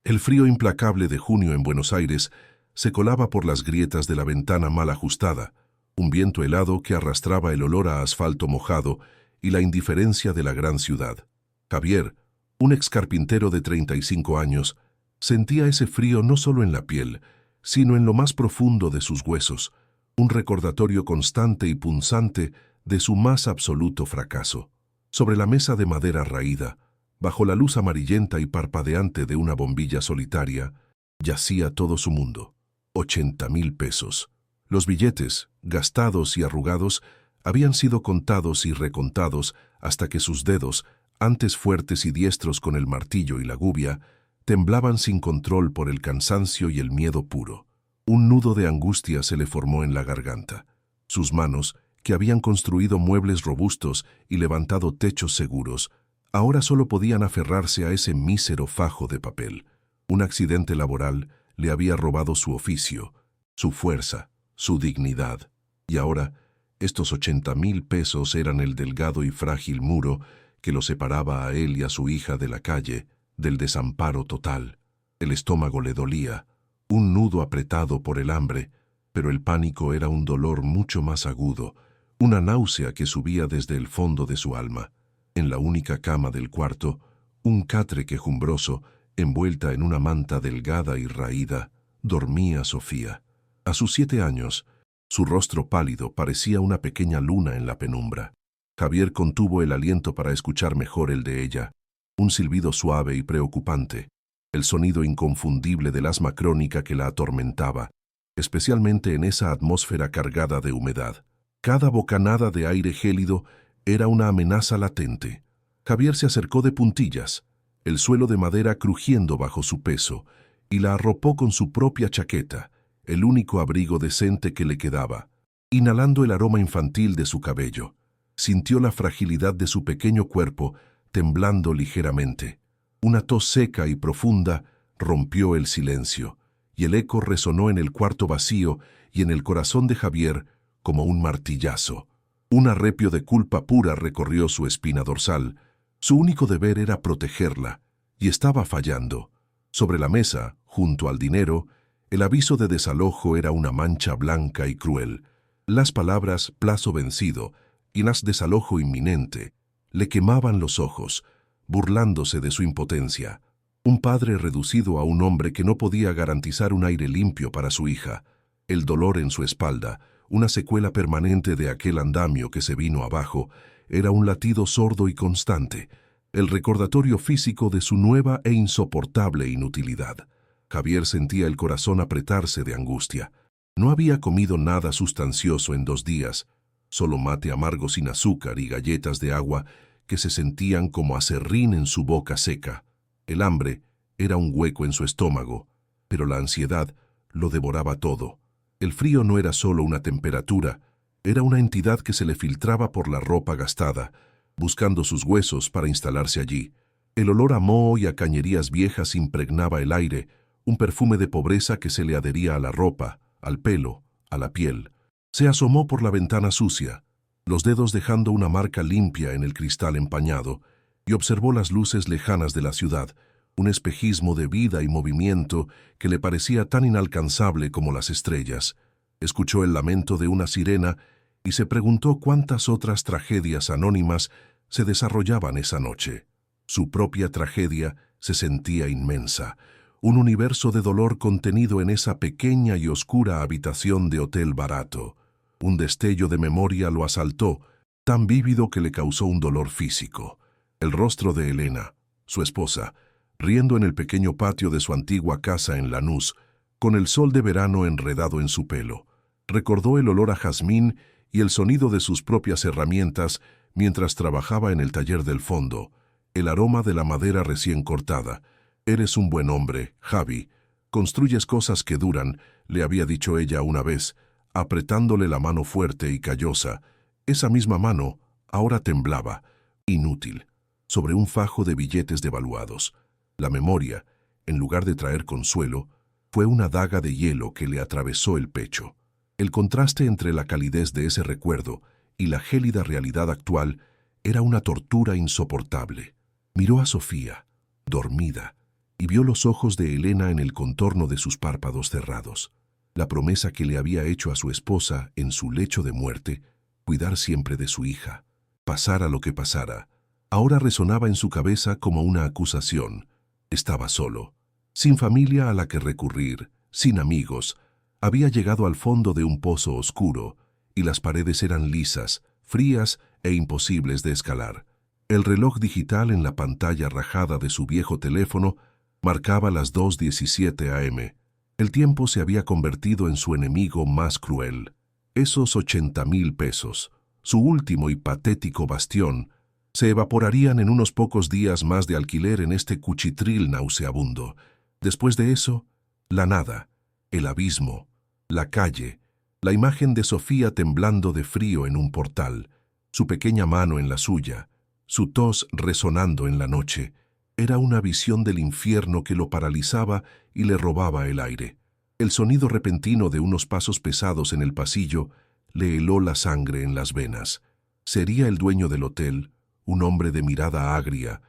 El frío implacable de junio en Buenos Aires se colaba por las grietas de la ventana mal ajustada, un viento helado que arrastraba el olor a asfalto mojado y la indiferencia de la gran ciudad. Javier, un ex carpintero de 35 años, sentía ese frío no solo en la piel, sino en lo más profundo de sus huesos, un recordatorio constante y punzante de su más absoluto fracaso. Sobre la mesa de madera raída, bajo la luz amarillenta y parpadeante de una bombilla solitaria, yacía todo su mundo. 80.000 pesos. Los billetes, gastados y arrugados, habían sido contados y recontados hasta que sus dedos, antes fuertes y diestros con el martillo y la gubia, temblaban sin control por el cansancio y el miedo puro. Un nudo de angustia se le formó en la garganta. Sus manos, que habían construido muebles robustos y levantado techos seguros, ahora solo podían aferrarse a ese mísero fajo de papel. Un accidente laboral le había robado su oficio, su fuerza, su dignidad. Y ahora, estos 80.000 pesos eran el delgado y frágil muro que lo separaba a él y a su hija de la calle, del desamparo total. El estómago le dolía, un nudo apretado por el hambre, pero el pánico era un dolor mucho más agudo, una náusea que subía desde el fondo de su alma. En la única cama del cuarto, un catre quejumbroso, envuelta en una manta delgada y raída, dormía Sofía. A sus 7 años, su rostro pálido parecía una pequeña luna en la penumbra. Javier contuvo el aliento para escuchar mejor el de ella, un silbido suave y preocupante, el sonido inconfundible del asma crónica que la atormentaba, especialmente en esa atmósfera cargada de humedad. Cada bocanada de aire gélido era una amenaza latente. Javier se acercó de puntillas, el suelo de madera crujiendo bajo su peso, y la arropó con su propia chaqueta, el único abrigo decente que le quedaba. Inhalando el aroma infantil de su cabello, sintió la fragilidad de su pequeño cuerpo temblando ligeramente. Una tos seca y profunda rompió el silencio, y el eco resonó en el cuarto vacío y en el corazón de Javier como un martillazo. Un arrepio de culpa pura recorrió su espina dorsal. Su único deber era protegerla, y estaba fallando. Sobre la mesa, junto al dinero, el aviso de desalojo era una mancha blanca y cruel. Las palabras «plazo vencido» y las «desalojo inminente» le quemaban los ojos, burlándose de su impotencia. Un padre reducido a un hombre que no podía garantizar un aire limpio para su hija. El dolor en su espalda, una secuela permanente de aquel andamio que se vino abajo, era un latido sordo y constante, el recordatorio físico de su nueva e insoportable inutilidad. Javier sentía el corazón apretarse de angustia. No había comido nada sustancioso en 2 días, solo mate amargo sin azúcar y galletas de agua que se sentían como aserrín en su boca seca. El hambre era un hueco en su estómago, pero la ansiedad lo devoraba todo. El frío no era solo una temperatura, era una entidad que se le filtraba por la ropa gastada, buscando sus huesos para instalarse allí. El olor a moho y a cañerías viejas impregnaba el aire, un perfume de pobreza que se le adhería a la ropa, al pelo, a la piel. Se asomó por la ventana sucia, los dedos dejando una marca limpia en el cristal empañado, y observó las luces lejanas de la ciudad, un espejismo de vida y movimiento que le parecía tan inalcanzable como las estrellas. Escuchó el lamento de una sirena y se preguntó cuántas otras tragedias anónimas se desarrollaban esa noche. Su propia tragedia se sentía inmensa, un universo de dolor contenido en esa pequeña y oscura habitación de hotel barato. Un destello de memoria lo asaltó, tan vívido que le causó un dolor físico. El rostro de Elena, su esposa, riendo en el pequeño patio de su antigua casa en Lanús, con el sol de verano enredado en su pelo. Recordó el olor a jazmín y el sonido de sus propias herramientas mientras trabajaba en el taller del fondo, el aroma de la madera recién cortada. «Eres un buen hombre, Javi. Construyes cosas que duran», le había dicho ella una vez, apretándole la mano fuerte y callosa. Esa misma mano ahora temblaba, inútil, sobre un fajo de billetes devaluados. La memoria, en lugar de traer consuelo, fue una daga de hielo que le atravesó el pecho. El contraste entre la calidez de ese recuerdo y la gélida realidad actual era una tortura insoportable. Miró a Sofía, dormida, y vio los ojos de Elena en el contorno de sus párpados cerrados. La promesa que le había hecho a su esposa en su lecho de muerte, cuidar siempre de su hija, pasara lo que pasara, ahora resonaba en su cabeza como una acusación. Estaba solo, sin familia a la que recurrir, sin amigos. Había llegado al fondo de un pozo oscuro, y las paredes eran lisas, frías e imposibles de escalar. El reloj digital en la pantalla rajada de su viejo teléfono marcaba las 2:17 a.m. El tiempo se había convertido en su enemigo más cruel. Esos 80,000 pesos, su último y patético bastión, se evaporarían en unos pocos días más de alquiler en este cuchitril nauseabundo. Después de eso, la nada, el abismo, la calle, la imagen de Sofía temblando de frío en un portal, su pequeña mano en la suya, su tos resonando en la noche. Era una visión del infierno que lo paralizaba y le robaba el aire. El sonido repentino de unos pasos pesados en el pasillo le heló la sangre en las venas. Sería el dueño del hotel, un hombre de mirada agria,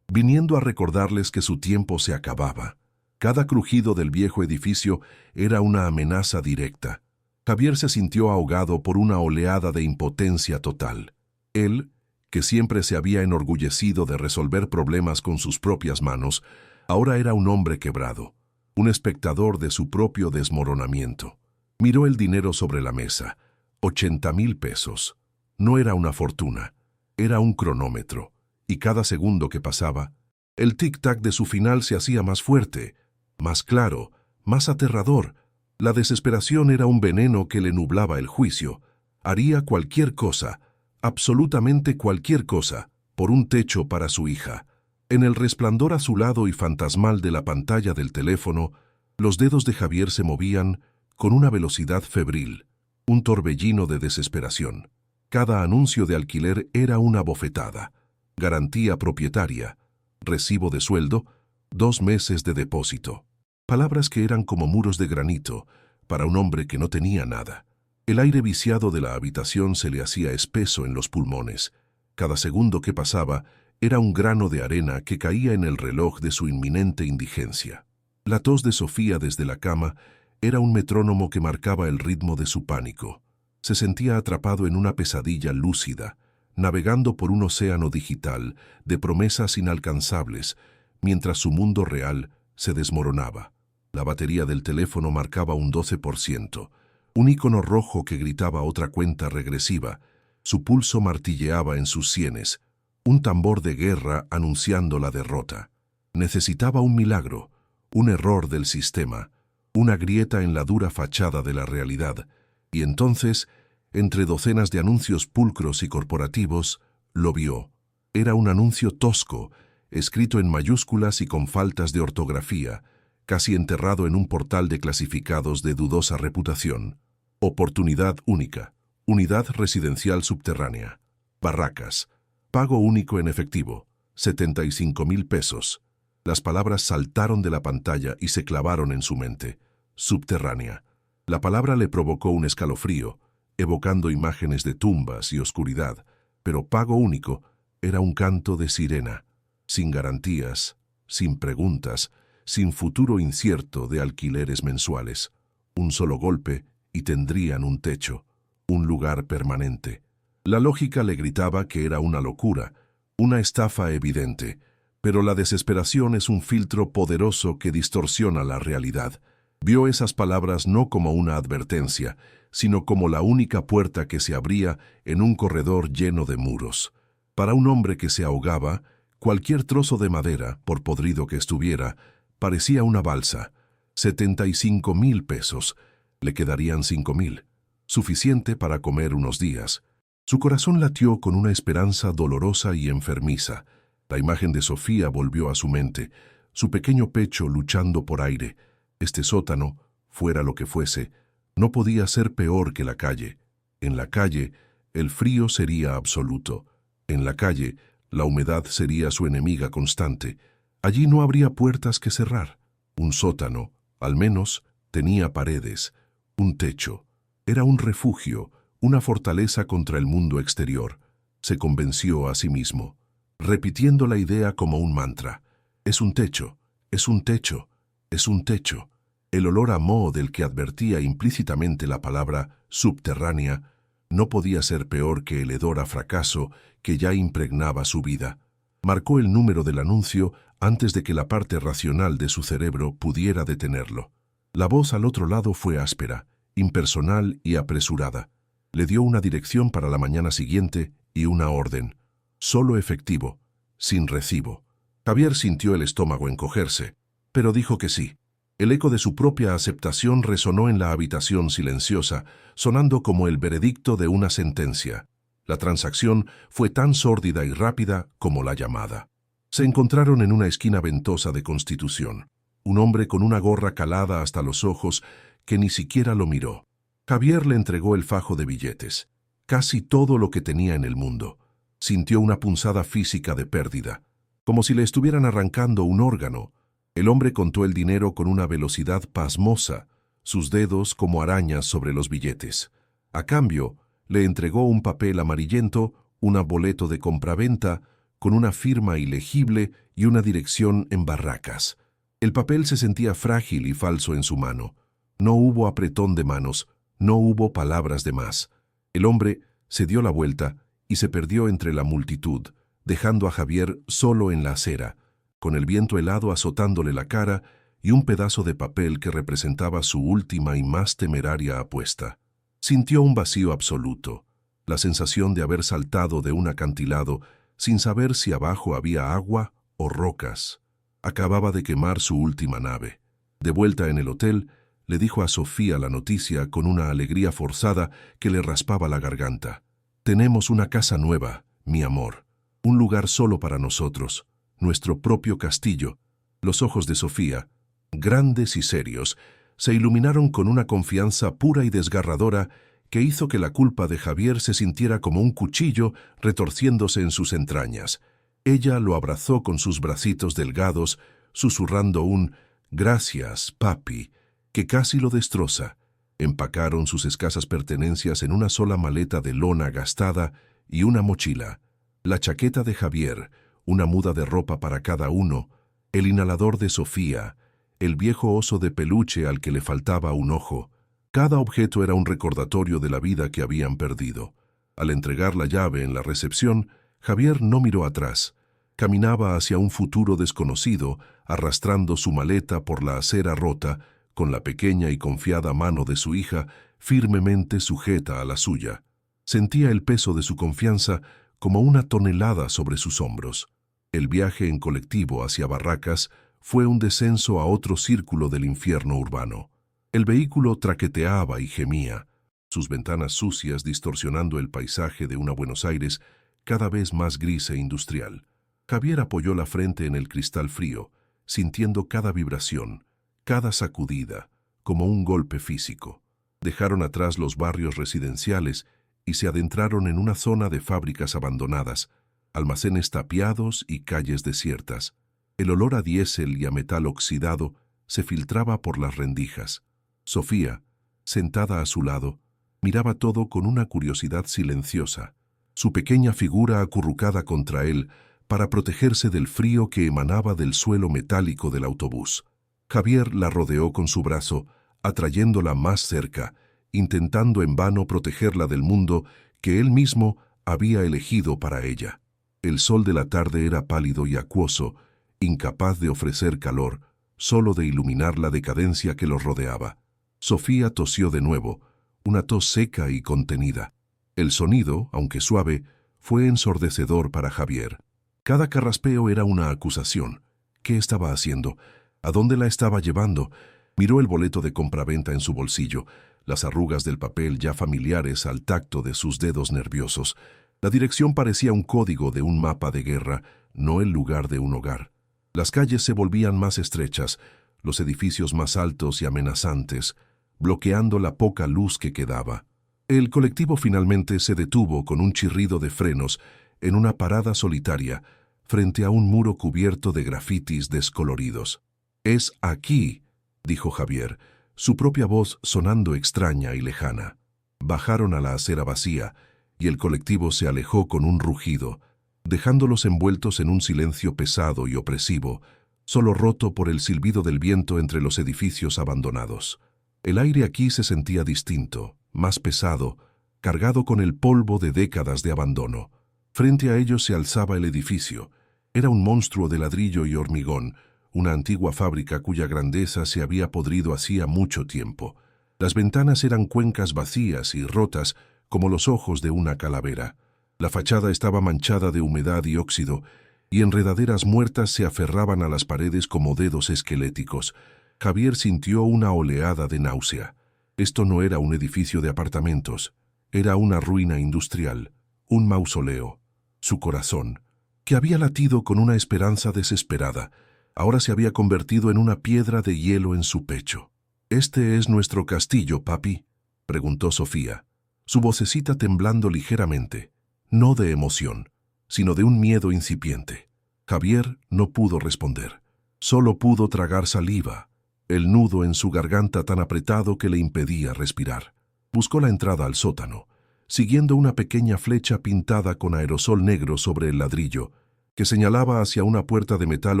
viniendo a recordarles que su tiempo se acababa. Cada crujido del viejo edificio era una amenaza directa. Javier se sintió ahogado por una oleada de impotencia total. Él, que siempre se había enorgullecido de resolver problemas con sus propias manos, ahora era un hombre quebrado, un espectador de su propio desmoronamiento. Miró el dinero sobre la mesa. 80,000 pesos. No era una fortuna, era un cronómetro, y cada segundo que pasaba, el tic-tac de su final se hacía más fuerte, más claro, más aterrador. La desesperación era un veneno que le nublaba el juicio. Haría cualquier cosa, absolutamente cualquier cosa, por un techo para su hija. En el resplandor azulado y fantasmal de la pantalla del teléfono, los dedos de Javier se movían con una velocidad febril, un torbellino de desesperación. Cada anuncio de alquiler era una bofetada. Garantía propietaria, recibo de sueldo, 2 meses de depósito. Palabras que eran como muros de granito para un hombre que no tenía nada. El aire viciado de la habitación se le hacía espeso en los pulmones. Cada segundo que pasaba era un grano de arena que caía en el reloj de su inminente indigencia. La tos de Sofía desde la cama era un metrónomo que marcaba el ritmo de su pánico. Se sentía atrapado en una pesadilla lúcida, navegando por un océano digital de promesas inalcanzables, mientras su mundo real se desmoronaba. La batería del teléfono marcaba un 12%, un icono rojo que gritaba otra cuenta regresiva. Su pulso martilleaba en sus sienes, un tambor de guerra anunciando la derrota. Necesitaba un milagro, un error del sistema, una grieta en la dura fachada de la realidad, y entonces, entre docenas de anuncios pulcros y corporativos, lo vio. Era un anuncio tosco, escrito en mayúsculas y con faltas de ortografía, casi enterrado en un portal de clasificados de dudosa reputación. Oportunidad única. Unidad residencial subterránea. Barracas. Pago único en efectivo. 75,000 pesos. Las palabras saltaron de la pantalla y se clavaron en su mente. Subterránea. La palabra le provocó un escalofrío, evocando imágenes de tumbas y oscuridad, pero pago único era un canto de sirena, sin garantías, sin preguntas, sin futuro incierto de alquileres mensuales. Un solo golpe y tendrían un techo, un lugar permanente. La lógica le gritaba que era una locura, una estafa evidente, pero la desesperación es un filtro poderoso que distorsiona la realidad. Vio esas palabras no como una advertencia, sino como la única puerta que se abría en un corredor lleno de muros. Para un hombre que se ahogaba, cualquier trozo de madera, por podrido que estuviera, parecía una balsa. 75,000 pesos. Le quedarían 5,000. Suficiente para comer unos días. Su corazón latió con una esperanza dolorosa y enfermiza. La imagen de Sofía volvió a su mente, su pequeño pecho luchando por aire. Este sótano, fuera lo que fuese, no podía ser peor que la calle. En la calle, el frío sería absoluto. En la calle, la humedad sería su enemiga constante. Allí no habría puertas que cerrar. Un sótano, al menos, tenía paredes, un techo. Era un refugio, una fortaleza contra el mundo exterior. Se convenció a sí mismo, repitiendo la idea como un mantra. Es un techo, Es un techo, es un techo. El olor a moho del que advertía implícitamente la palabra subterránea no podía ser peor que el hedor a fracaso que ya impregnaba su vida. Marcó el número del anuncio antes de que la parte racional de su cerebro pudiera detenerlo. La voz al otro lado fue áspera, impersonal y apresurada. Le dio una dirección para la mañana siguiente y una orden. Solo efectivo, sin recibo. Javier sintió el estómago encogerse, pero dijo que sí. El eco de su propia aceptación resonó en la habitación silenciosa, sonando como el veredicto de una sentencia. La transacción fue tan sórdida y rápida como la llamada. Se encontraron en una esquina ventosa de Constitución. Un hombre con una gorra calada hasta los ojos que ni siquiera lo miró. Javier le entregó el fajo de billetes, casi todo lo que tenía en el mundo. Sintió una punzada física de pérdida, como si le estuvieran arrancando un órgano. El hombre contó el dinero con una velocidad pasmosa, sus dedos como arañas sobre los billetes. A cambio, le entregó un papel amarillento, un boleto de compraventa, con una firma ilegible y una dirección en Barracas. El papel se sentía frágil y falso en su mano. No hubo apretón de manos, no hubo palabras de más. El hombre se dio la vuelta y se perdió entre la multitud, dejando a Javier solo en la acera, con el viento helado azotándole la cara y un pedazo de papel que representaba su última y más temeraria apuesta. Sintió un vacío absoluto, la sensación de haber saltado de un acantilado sin saber si abajo había agua o rocas. Acababa de quemar su última nave. De vuelta en el hotel, le dijo a Sofía la noticia con una alegría forzada que le raspaba la garganta. «Tenemos una casa nueva, mi amor, un lugar solo para nosotros, nuestro propio castillo». Los ojos de Sofía, grandes y serios, se iluminaron con una confianza pura y desgarradora que hizo que la culpa de Javier se sintiera como un cuchillo retorciéndose en sus entrañas. Ella lo abrazó con sus bracitos delgados, susurrando un «Gracias, papi», que casi lo destroza. Empacaron sus escasas pertenencias en una sola maleta de lona gastada y una mochila. La chaqueta de Javier, una muda de ropa para cada uno, el inhalador de Sofía, el viejo oso de peluche al que le faltaba un ojo. Cada objeto era un recordatorio de la vida que habían perdido. Al entregar la llave en la recepción, Javier no miró atrás. Caminaba hacia un futuro desconocido, arrastrando su maleta por la acera rota, con la pequeña y confiada mano de su hija firmemente sujeta a la suya. Sentía el peso de su confianza como una tonelada sobre sus hombros. El viaje en colectivo hacia Barracas fue un descenso a otro círculo del infierno urbano. El vehículo traqueteaba y gemía, sus ventanas sucias distorsionando el paisaje de una Buenos Aires cada vez más gris e industrial. Javier apoyó la frente en el cristal frío, sintiendo cada vibración, cada sacudida, como un golpe físico. Dejaron atrás los barrios residenciales y se adentraron en una zona de fábricas abandonadas, almacenes tapiados y calles desiertas. El olor a diésel y a metal oxidado se filtraba por las rendijas. Sofía, sentada a su lado, miraba todo con una curiosidad silenciosa, su pequeña figura acurrucada contra él para protegerse del frío que emanaba del suelo metálico del autobús. Javier la rodeó con su brazo, atrayéndola más cerca, intentando en vano protegerla del mundo que él mismo había elegido para ella. El sol de la tarde era pálido y acuoso, incapaz de ofrecer calor, solo de iluminar la decadencia que los rodeaba. Sofía tosió de nuevo, una tos seca y contenida. El sonido, aunque suave, fue ensordecedor para Javier. Cada carraspeo era una acusación. ¿Qué estaba haciendo? ¿A dónde la estaba llevando? Miró el boleto de compraventa en su bolsillo, las arrugas del papel ya familiares al tacto de sus dedos nerviosos. La dirección parecía un código de un mapa de guerra, no el lugar de un hogar. Las calles se volvían más estrechas, los edificios más altos y amenazantes, bloqueando la poca luz que quedaba. El colectivo finalmente se detuvo con un chirrido de frenos en una parada solitaria, frente a un muro cubierto de grafitis descoloridos. «Es aquí», dijo Javier, su propia voz sonando extraña y lejana. Bajaron a la acera vacía, y el colectivo se alejó con un rugido, dejándolos envueltos en un silencio pesado y opresivo, solo roto por el silbido del viento entre los edificios abandonados. El aire aquí se sentía distinto, más pesado, cargado con el polvo de décadas de abandono. Frente a ellos se alzaba el edificio. Era un monstruo de ladrillo y hormigón, una antigua fábrica cuya grandeza se había podrido hacía mucho tiempo. Las ventanas eran cuencas vacías y rotas como los ojos de una calavera. La fachada estaba manchada de humedad y óxido, y enredaderas muertas se aferraban a las paredes como dedos esqueléticos. Javier sintió una oleada de náusea. Esto no era un edificio de apartamentos, era una ruina industrial, un mausoleo. Su corazón, que había latido con una esperanza desesperada, ahora se había convertido en una piedra de hielo en su pecho. «¿Este es nuestro castillo, papi?», preguntó Sofía, su vocecita temblando ligeramente, no de emoción, sino de un miedo incipiente. Javier no pudo responder, solo pudo tragar saliva, el nudo en su garganta tan apretado que le impedía respirar. Buscó la entrada al sótano, siguiendo una pequeña flecha pintada con aerosol negro sobre el ladrillo, que señalaba hacia una puerta de metal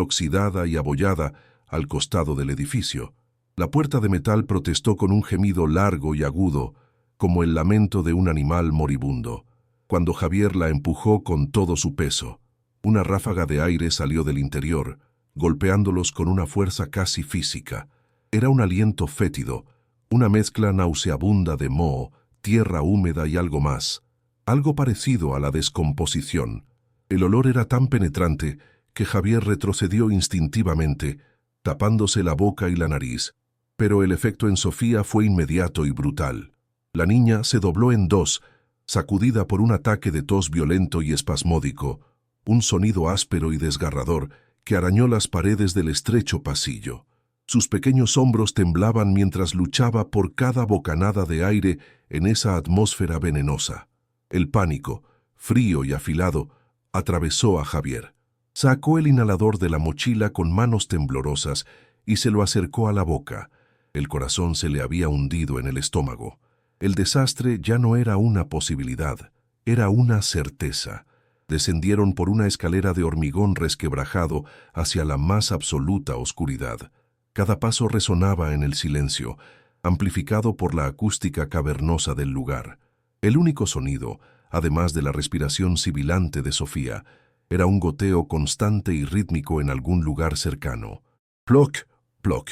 oxidada y abollada al costado del edificio. La puerta de metal protestó con un gemido largo y agudo, como el lamento de un animal moribundo. Cuando Javier la empujó con todo su peso, una ráfaga de aire salió del interior, golpeándolos con una fuerza casi física. Era un aliento fétido, una mezcla nauseabunda de moho, tierra húmeda y algo más, algo parecido a la descomposición. El olor era tan penetrante que Javier retrocedió instintivamente, tapándose la boca y la nariz. Pero el efecto en Sofía fue inmediato y brutal. La niña se dobló en dos, sacudida por un ataque de tos violento y espasmódico, un sonido áspero y desgarrador que arañó las paredes del estrecho pasillo. Sus pequeños hombros temblaban mientras luchaba por cada bocanada de aire en esa atmósfera venenosa. El pánico, frío y afilado, atravesó a Javier. Sacó el inhalador de la mochila con manos temblorosas y se lo acercó a la boca. El corazón se le había hundido en el estómago. El desastre ya no era una posibilidad, era una certeza. Descendieron por una escalera de hormigón resquebrajado hacia la más absoluta oscuridad. Cada paso resonaba en el silencio, amplificado por la acústica cavernosa del lugar. El único sonido, además de la respiración sibilante de Sofía, era un goteo constante y rítmico en algún lugar cercano. Ploc, ploc,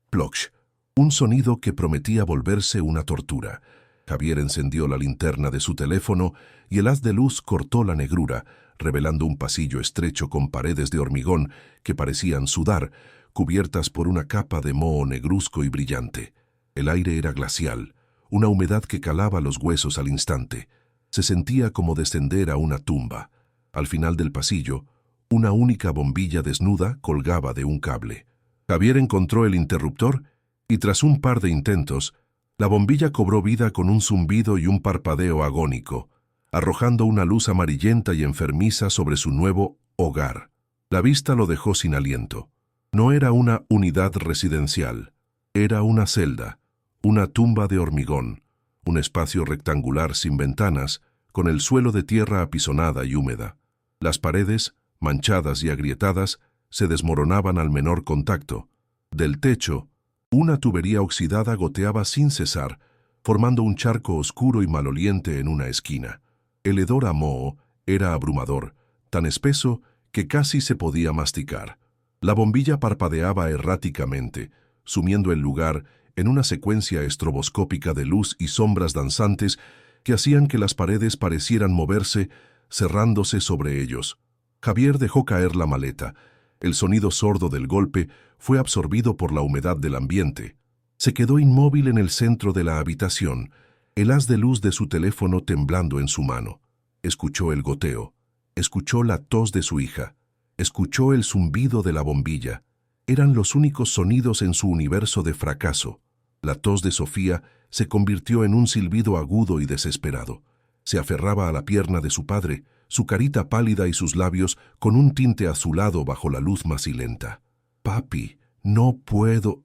ploc. Un sonido que prometía volverse una tortura. Javier encendió la linterna de su teléfono y el haz de luz cortó la negrura, revelando un pasillo estrecho con paredes de hormigón que parecían sudar, cubiertas por una capa de moho negruzco y brillante. El aire era glacial, una humedad que calaba los huesos al instante. Se sentía como descender a una tumba. Al final del pasillo, una única bombilla desnuda colgaba de un cable. Javier encontró el interruptor y tras un par de intentos, la bombilla cobró vida con un zumbido y un parpadeo agónico, arrojando una luz amarillenta y enfermiza sobre su nuevo hogar. La vista lo dejó sin aliento. No era una unidad residencial, era una celda, una tumba de hormigón, un espacio rectangular sin ventanas, con el suelo de tierra apisonada y húmeda. Las paredes, manchadas y agrietadas, se desmoronaban al menor contacto. Del techo, una tubería oxidada goteaba sin cesar, formando un charco oscuro y maloliente en una esquina. El hedor a moho era abrumador, tan espeso que casi se podía masticar. La bombilla parpadeaba erráticamente, sumiendo el lugar en una secuencia estroboscópica de luz y sombras danzantes que hacían que las paredes parecieran moverse, cerrándose sobre ellos. Javier dejó caer la maleta. El sonido sordo del golpe fue absorbido por la humedad del ambiente. Se quedó inmóvil en el centro de la habitación, el haz de luz de su teléfono temblando en su mano. Escuchó el goteo, escuchó la tos de su hija, escuchó el zumbido de la bombilla. Eran los únicos sonidos en su universo de fracaso. La tos de Sofía se convirtió en un silbido agudo y desesperado. Se aferraba a la pierna de su padre, su carita pálida y sus labios con un tinte azulado bajo la luz macilenta. «Papi, no puedo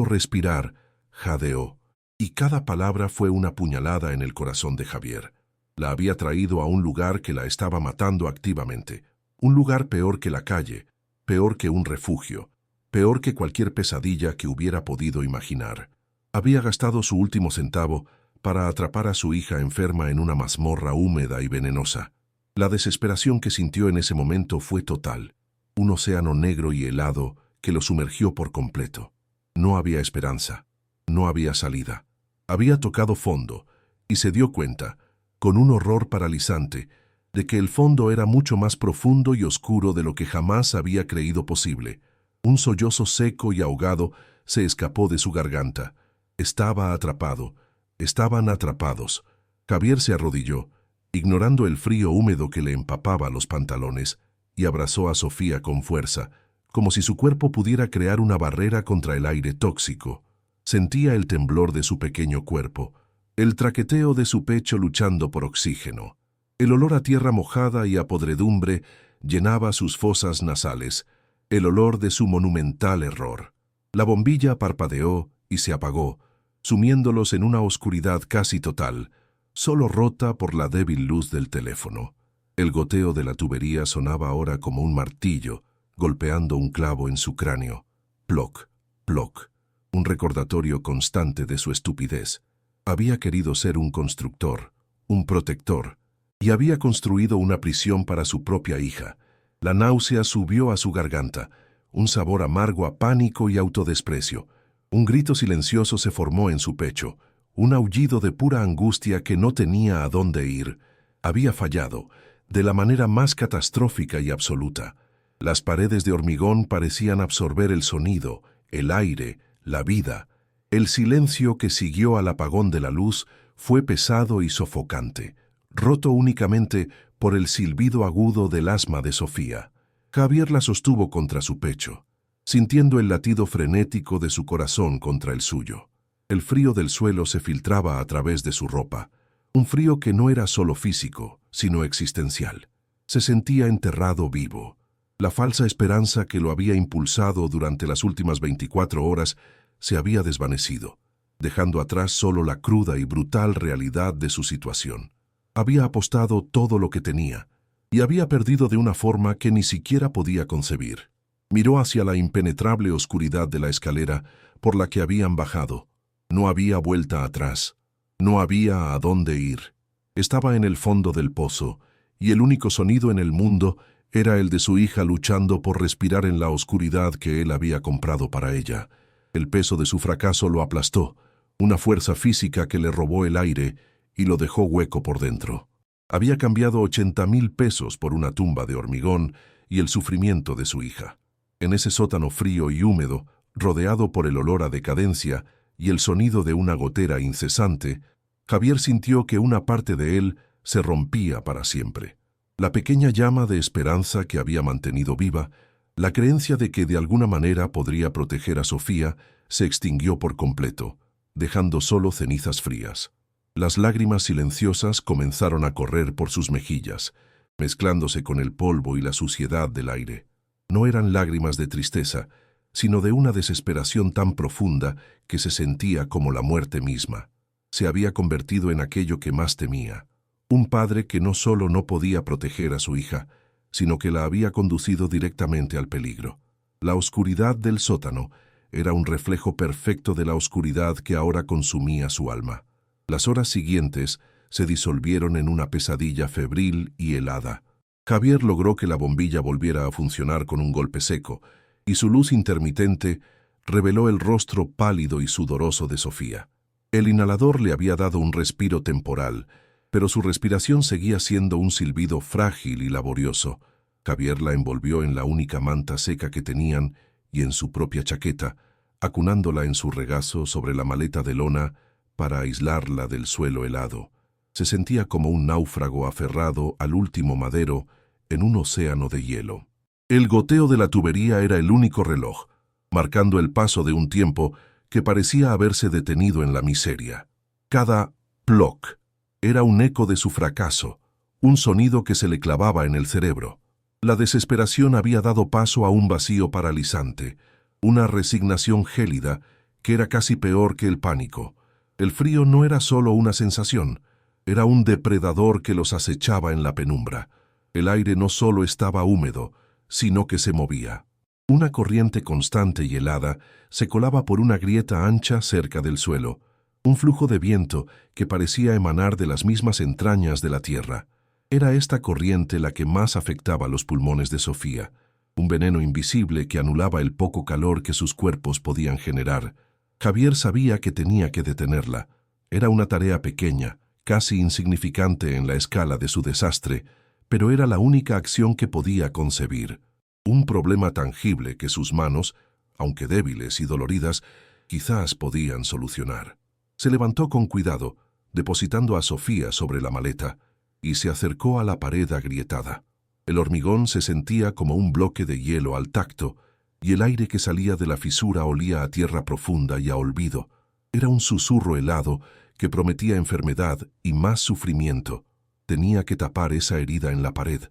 respirar», jadeó. Y cada palabra fue una puñalada en el corazón de Javier. La había traído a un lugar que la estaba matando activamente, un lugar peor que la calle, peor que un refugio, peor que cualquier pesadilla que hubiera podido imaginar. Había gastado su último centavo para atrapar a su hija enferma en una mazmorra húmeda y venenosa. La desesperación que sintió en ese momento fue total, un océano negro y helado que lo sumergió por completo. No había esperanza, no había salida. Había tocado fondo y se dio cuenta, con un horror paralizante, de que el fondo era mucho más profundo y oscuro de lo que jamás había creído posible. Un sollozo seco y ahogado se escapó de su garganta. Estaba atrapado. Estaban atrapados. Javier se arrodilló, ignorando el frío húmedo que le empapaba los pantalones, y abrazó a Sofía con fuerza, como si su cuerpo pudiera crear una barrera contra el aire tóxico. Sentía el temblor de su pequeño cuerpo, el traqueteo de su pecho luchando por oxígeno. El olor a tierra mojada y a podredumbre llenaba sus fosas nasales, el olor de su monumental error. La bombilla parpadeó y se apagó, sumiéndolos en una oscuridad casi total, solo rota por la débil luz del teléfono. El goteo de la tubería sonaba ahora como un martillo, golpeando un clavo en su cráneo. Ploc, ploc, un recordatorio constante de su estupidez. Había querido ser un constructor, un protector, y había construido una prisión para su propia hija. La náusea subió a su garganta, un sabor amargo a pánico y autodesprecio. Un grito silencioso se formó en su pecho, un aullido de pura angustia que no tenía a dónde ir. Había fallado, de la manera más catastrófica y absoluta. Las paredes de hormigón parecían absorber el sonido, el aire, la vida. El silencio que siguió al apagón de la luz fue pesado y sofocante, roto únicamente por el silbido agudo del asma de Sofía. Javier la sostuvo contra su pecho, sintiendo el latido frenético de su corazón contra el suyo. El frío del suelo se filtraba a través de su ropa, un frío que no era solo físico, sino existencial. Se sentía enterrado vivo. La falsa esperanza que lo había impulsado durante las últimas 24 horas se había desvanecido, dejando atrás solo la cruda y brutal realidad de su situación. Había apostado todo lo que tenía, y había perdido de una forma que ni siquiera podía concebir. Miró hacia la impenetrable oscuridad de la escalera por la que habían bajado. No había vuelta atrás. No había a dónde ir. Estaba en el fondo del pozo, y el único sonido en el mundo era el de su hija luchando por respirar en la oscuridad que él había comprado para ella. El peso de su fracaso lo aplastó, una fuerza física que le robó el aire y lo dejó hueco por dentro. Había cambiado 80,000 pesos por una tumba de hormigón y el sufrimiento de su hija. En ese sótano frío y húmedo, rodeado por el olor a decadencia y el sonido de una gotera incesante, Javier sintió que una parte de él se rompía para siempre. La pequeña llama de esperanza que había mantenido viva, la creencia de que de alguna manera podría proteger a Sofía, se extinguió por completo, dejando solo cenizas frías. Las lágrimas silenciosas comenzaron a correr por sus mejillas, mezclándose con el polvo y la suciedad del aire. No eran lágrimas de tristeza, sino de una desesperación tan profunda que se sentía como la muerte misma. Se había convertido en aquello que más temía. Un padre que no solo no podía proteger a su hija, sino que la había conducido directamente al peligro. La oscuridad del sótano era un reflejo perfecto de la oscuridad que ahora consumía su alma. Las horas siguientes se disolvieron en una pesadilla febril y helada. Javier logró que la bombilla volviera a funcionar con un golpe seco, y su luz intermitente reveló el rostro pálido y sudoroso de Sofía. El inhalador le había dado un respiro temporal, pero su respiración seguía siendo un silbido frágil y laborioso. Javier la envolvió en la única manta seca que tenían y en su propia chaqueta, acunándola en su regazo sobre la maleta de lona para aislarla del suelo helado. Se sentía como un náufrago aferrado al último madero en un océano de hielo. El goteo de la tubería era el único reloj, marcando el paso de un tiempo que parecía haberse detenido en la miseria. Cada ploc era un eco de su fracaso, un sonido que se le clavaba en el cerebro. La desesperación había dado paso a un vacío paralizante, una resignación gélida que era casi peor que el pánico. El frío no era solo una sensación, era un depredador que los acechaba en la penumbra. El aire no solo estaba húmedo, sino que se movía. Una corriente constante y helada se colaba por una grieta ancha cerca del suelo, un flujo de viento que parecía emanar de las mismas entrañas de la tierra. Era esta corriente la que más afectaba los pulmones de Sofía, un veneno invisible que anulaba el poco calor que sus cuerpos podían generar. Javier sabía que tenía que detenerla. Era una tarea pequeña, casi insignificante en la escala de su desastre, pero era la única acción que podía concebir. Un problema tangible que sus manos, aunque débiles y doloridas, quizás podían solucionar. Se levantó con cuidado, depositando a Sofía sobre la maleta, y se acercó a la pared agrietada. El hormigón se sentía como un bloque de hielo al tacto, y el aire que salía de la fisura olía a tierra profunda y a olvido. Era un susurro helado que prometía enfermedad y más sufrimiento. Tenía que tapar esa herida en la pared.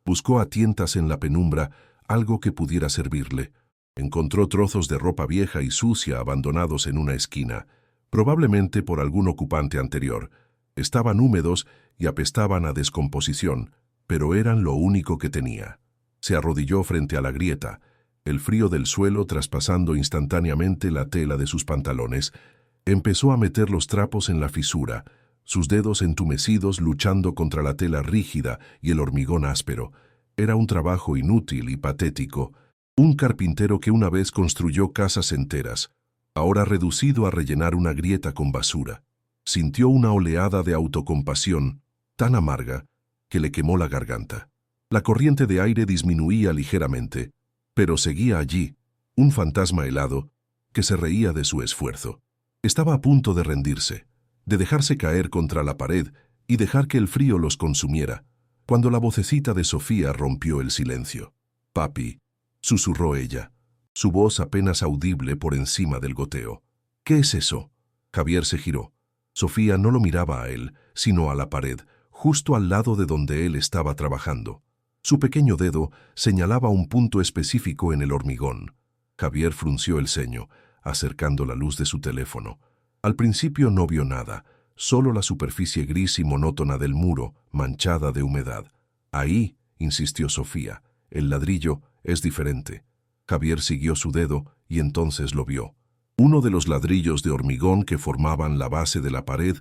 Buscó a tientas en la penumbra algo que pudiera servirle. Encontró trozos de ropa vieja y sucia abandonados en una esquina, probablemente por algún ocupante anterior. Estaban húmedos y apestaban a descomposición, pero eran lo único que tenía. Se arrodilló frente a la grieta, el frío del suelo traspasando instantáneamente la tela de sus pantalones. Empezó a meter los trapos en la fisura, sus dedos entumecidos luchando contra la tela rígida y el hormigón áspero. Era un trabajo inútil y patético, un carpintero que una vez construyó casas enteras, ahora reducido a rellenar una grieta con basura. Sintió una oleada de autocompasión, tan amarga, que le quemó la garganta. La corriente de aire disminuía ligeramente, pero seguía allí, un fantasma helado, que se reía de su esfuerzo. Estaba a punto de rendirse, de dejarse caer contra la pared y dejar que el frío los consumiera, cuando la vocecita de Sofía rompió el silencio. «Papi», susurró ella, su voz apenas audible por encima del goteo. «¿Qué es eso?» Javier se giró. Sofía no lo miraba a él, sino a la pared, justo al lado de donde él estaba trabajando. Su pequeño dedo señalaba un punto específico en el hormigón. Javier frunció el ceño, acercando la luz de su teléfono. Al principio no vio nada, solo la superficie gris y monótona del muro, manchada de humedad. «Ahí», insistió Sofía, «el ladrillo es diferente». Javier siguió su dedo y entonces lo vio. Uno de los ladrillos de hormigón que formaban la base de la pared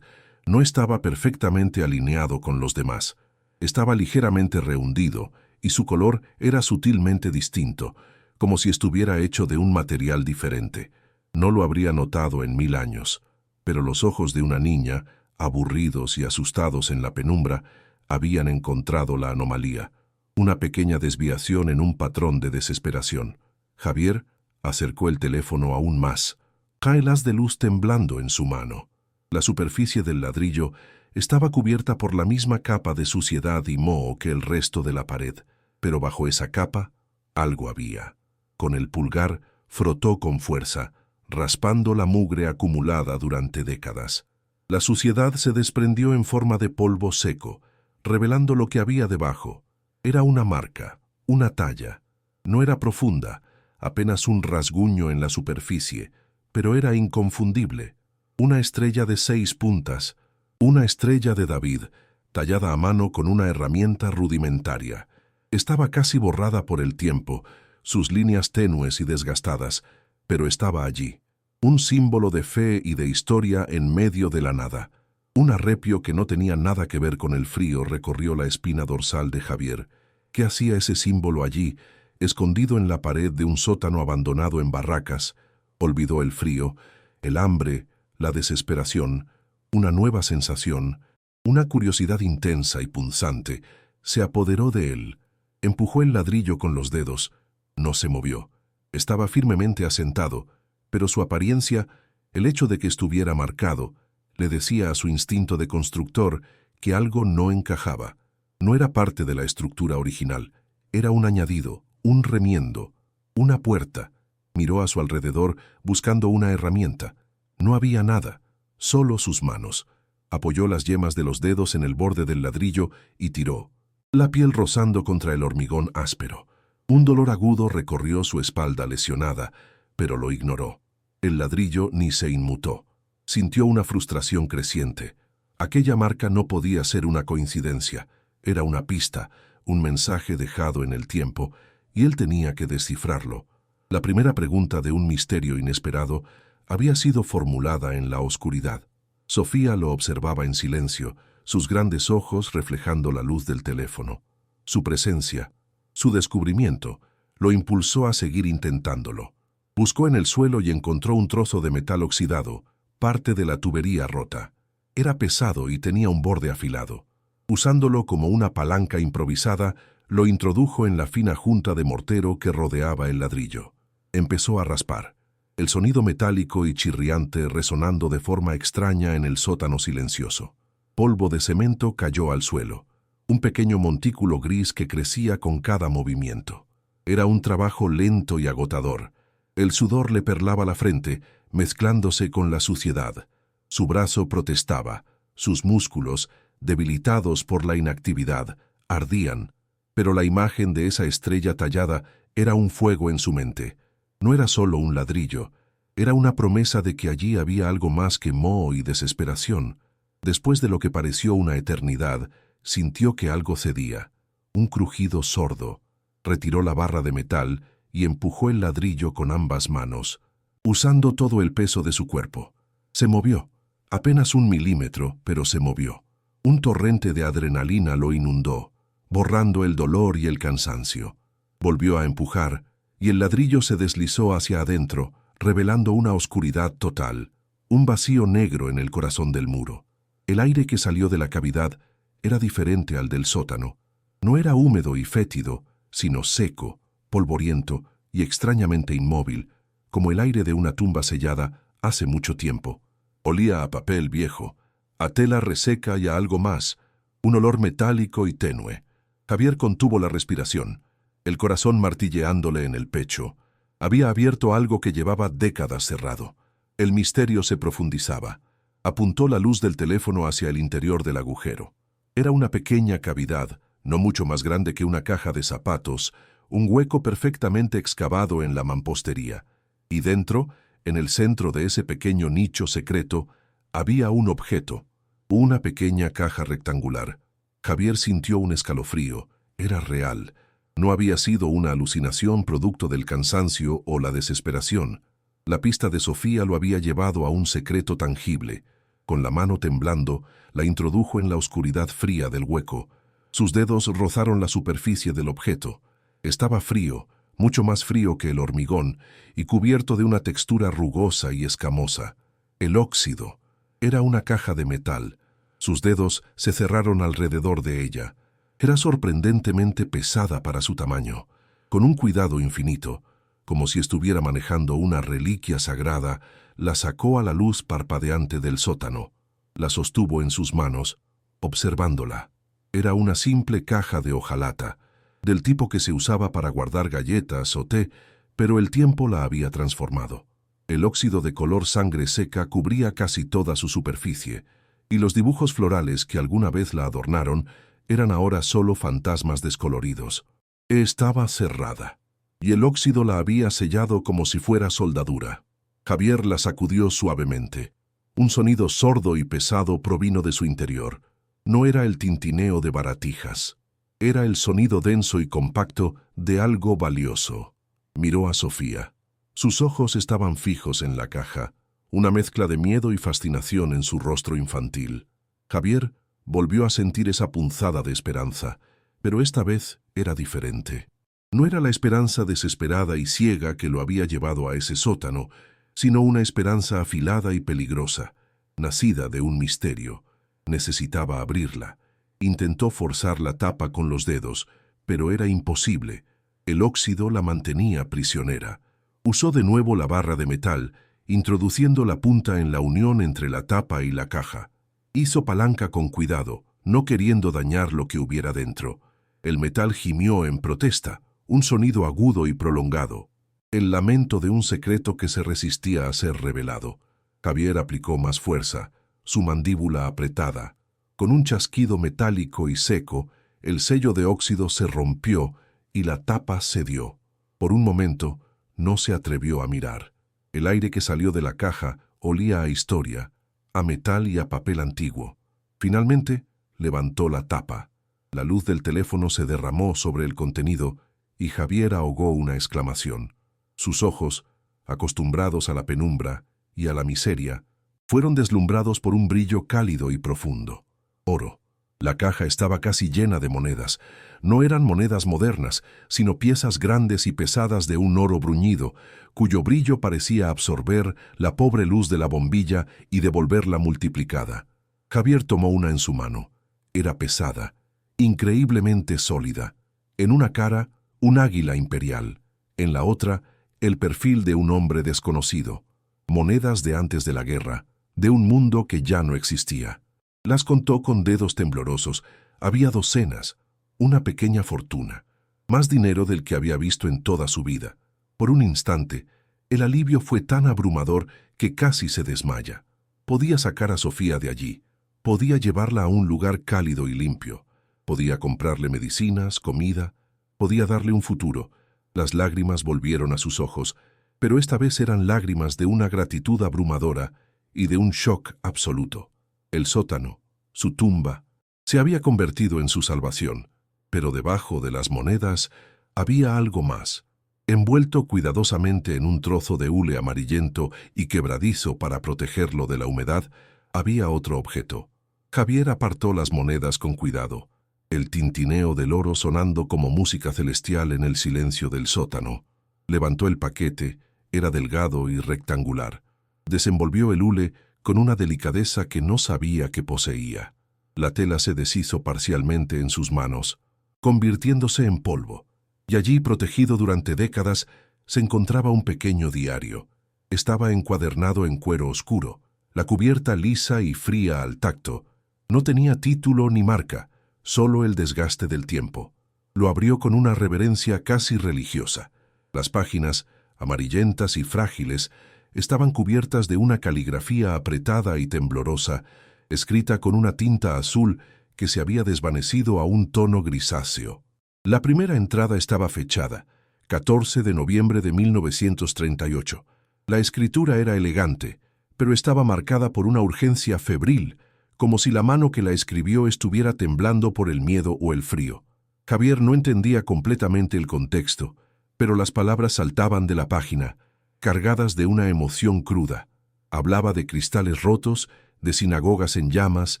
no estaba perfectamente alineado con los demás. Estaba ligeramente rehundido y su color era sutilmente distinto, como si estuviera hecho de un material diferente. No lo habría notado en 1000 años, pero los ojos de una niña, aburridos y asustados en la penumbra, habían encontrado la anomalía, una pequeña desviación en un patrón de desesperación. Javier acercó el teléfono aún más, el haz de luz temblando en su mano. La superficie del ladrillo estaba cubierta por la misma capa de suciedad y moho que el resto de la pared, pero bajo esa capa algo había. Con el pulgar frotó con fuerza, raspando la mugre acumulada durante décadas. La suciedad se desprendió en forma de polvo seco, revelando lo que había debajo. Era una marca, una talla. No era profunda, apenas un rasguño en la superficie, pero era inconfundible. Una estrella de 6 puntas, una estrella de David, tallada a mano con una herramienta rudimentaria. Estaba casi borrada por el tiempo, sus líneas tenues y desgastadas, pero estaba allí. Un símbolo de fe y de historia en medio de la nada. Un arrepio que no tenía nada que ver con el frío recorrió la espina dorsal de Javier. ¿Qué hacía ese símbolo allí, escondido en la pared de un sótano abandonado en barracas? Olvidó el frío, el hambre, la desesperación, una nueva sensación, una curiosidad intensa y punzante, se apoderó de él. Empujó el ladrillo con los dedos. No se movió. Estaba firmemente asentado, pero su apariencia, el hecho de que estuviera marcado, le decía a su instinto de constructor que algo no encajaba. No era parte de la estructura original. Era un añadido, un remiendo, una puerta. Miró a su alrededor buscando una herramienta. No había nada, solo sus manos. Apoyó las yemas de los dedos en el borde del ladrillo y tiró, la piel rozando contra el hormigón áspero. Un dolor agudo recorrió su espalda lesionada, pero lo ignoró. El ladrillo ni se inmutó. Sintió una frustración creciente. Aquella marca no podía ser una coincidencia. Era una pista, un mensaje dejado en el tiempo, y él tenía que descifrarlo. La primera pregunta de un misterio inesperado había sido formulada en la oscuridad. Sofía lo observaba en silencio, sus grandes ojos reflejando la luz del teléfono. Su presencia, su descubrimiento, lo impulsó a seguir intentándolo. Buscó en el suelo y encontró un trozo de metal oxidado, parte de la tubería rota. Era pesado y tenía un borde afilado. Usándolo como una palanca improvisada, lo introdujo en la fina junta de mortero que rodeaba el ladrillo. Empezó a raspar, el sonido metálico y chirriante resonando de forma extraña en el sótano silencioso. Polvo de cemento cayó al suelo, un pequeño montículo gris que crecía con cada movimiento. Era un trabajo lento y agotador. El sudor le perlaba la frente, mezclándose con la suciedad. Su brazo protestaba, sus músculos, debilitados por la inactividad, ardían, pero la imagen de esa estrella tallada era un fuego en su mente. No era solo un ladrillo, era una promesa de que allí había algo más que moho y desesperación. Después de lo que pareció una eternidad, sintió que algo cedía, un crujido sordo. Retiró la barra de metal y empujó el ladrillo con ambas manos, usando todo el peso de su cuerpo. Se movió, apenas 1 milímetro, pero se movió. Un torrente de adrenalina lo inundó, borrando el dolor y el cansancio. Volvió a empujar, y el ladrillo se deslizó hacia adentro, revelando una oscuridad total, un vacío negro en el corazón del muro. El aire que salió de la cavidad era diferente al del sótano. No era húmedo y fétido, sino seco, polvoriento y extrañamente inmóvil, como el aire de una tumba sellada hace mucho tiempo. Olía a papel viejo, a tela reseca y a algo más, un olor metálico y tenue. Javier contuvo la respiración, el corazón martilleándole en el pecho. Había abierto algo que llevaba décadas cerrado. El misterio se profundizaba. Apuntó la luz del teléfono hacia el interior del agujero. Era una pequeña cavidad, no mucho más grande que una caja de zapatos, un hueco perfectamente excavado en la mampostería. Y dentro, en el centro de ese pequeño nicho secreto, había un objeto, una pequeña caja rectangular. Javier sintió un escalofrío. Era real. No había sido una alucinación producto del cansancio o la desesperación. La pista de Sofía lo había llevado a un secreto tangible. Con la mano temblando, la introdujo en la oscuridad fría del hueco. Sus dedos rozaron la superficie del objeto. Estaba frío, mucho más frío que el hormigón, y cubierto de una textura rugosa y escamosa. El óxido. Era una caja de metal. Sus dedos se cerraron alrededor de ella. Era sorprendentemente pesada para su tamaño. Con un cuidado infinito, como si estuviera manejando una reliquia sagrada, la sacó a la luz parpadeante del sótano. La sostuvo en sus manos, observándola. Era una simple caja de hojalata, del tipo que se usaba para guardar galletas o té, pero el tiempo la había transformado. El óxido de color sangre seca cubría casi toda su superficie, y los dibujos florales que alguna vez la adornaron eran ahora solo fantasmas descoloridos. Estaba cerrada, y el óxido la había sellado como si fuera soldadura. Javier la sacudió suavemente. Un sonido sordo y pesado provino de su interior. No era el tintineo de baratijas. Era el sonido denso y compacto de algo valioso. Miró a Sofía. Sus ojos estaban fijos en la caja, una mezcla de miedo y fascinación en su rostro infantil. Javier volvió a sentir esa punzada de esperanza, pero esta vez era diferente. No era la esperanza desesperada y ciega que lo había llevado a ese sótano, sino una esperanza afilada y peligrosa, nacida de un misterio. Necesitaba abrirla. Intentó forzar la tapa con los dedos, pero era imposible. El óxido la mantenía prisionera. Usó de nuevo la barra de metal, introduciendo la punta en la unión entre la tapa y la caja. Hizo palanca con cuidado, no queriendo dañar lo que hubiera dentro. El metal gimió en protesta, un sonido agudo y prolongado. El lamento de un secreto que se resistía a ser revelado. Javier aplicó más fuerza, su mandíbula apretada. Con un chasquido metálico y seco, el sello de óxido se rompió y la tapa cedió. Por un momento, no se atrevió a mirar. El aire que salió de la caja olía a historia, a metal y a papel antiguo. Finalmente, levantó la tapa. La luz del teléfono se derramó sobre el contenido y Javier ahogó una exclamación. Sus ojos, acostumbrados a la penumbra y a la miseria, fueron deslumbrados por un brillo cálido y profundo. Oro. La caja estaba casi llena de monedas. No eran monedas modernas, sino piezas grandes y pesadas de un oro bruñido, cuyo brillo parecía absorber la pobre luz de la bombilla y devolverla multiplicada. Javier tomó una en su mano. Era pesada, increíblemente sólida. En una cara, un águila imperial. En la otra, el perfil de un hombre desconocido. Monedas de antes de la guerra, de un mundo que ya no existía. Las contó con dedos temblorosos. Había docenas, una pequeña fortuna, más dinero del que había visto en toda su vida. Por un instante, el alivio fue tan abrumador que casi se desmaya. Podía sacar a Sofía de allí, podía llevarla a un lugar cálido y limpio, podía comprarle medicinas, comida, podía darle un futuro. Las lágrimas volvieron a sus ojos, pero esta vez eran lágrimas de una gratitud abrumadora y de un shock absoluto. El sótano, su tumba, se había convertido en su salvación, pero debajo de las monedas había algo más. Envuelto cuidadosamente en un trozo de hule amarillento y quebradizo para protegerlo de la humedad, había otro objeto. Javier apartó las monedas con cuidado, el tintineo del oro sonando como música celestial en el silencio del sótano. Levantó el paquete, era delgado y rectangular. Desenvolvió el hule con una delicadeza que no sabía que poseía. La tela se deshizo parcialmente en sus manos, convirtiéndose en polvo, y allí, protegido durante décadas, se encontraba un pequeño diario. Estaba encuadernado en cuero oscuro, la cubierta lisa y fría al tacto. No tenía título ni marca, solo el desgaste del tiempo. Lo abrió con una reverencia casi religiosa. Las páginas, amarillentas y frágiles, estaban cubiertas de una caligrafía apretada y temblorosa, escrita con una tinta azul que se había desvanecido a un tono grisáceo. La primera entrada estaba fechada, 14 de noviembre de 1938. La escritura era elegante, pero estaba marcada por una urgencia febril, como si la mano que la escribió estuviera temblando por el miedo o el frío. Javier no entendía completamente el contexto, pero las palabras saltaban de la página, cargadas de una emoción cruda. Hablaba de cristales rotos, de sinagogas en llamas,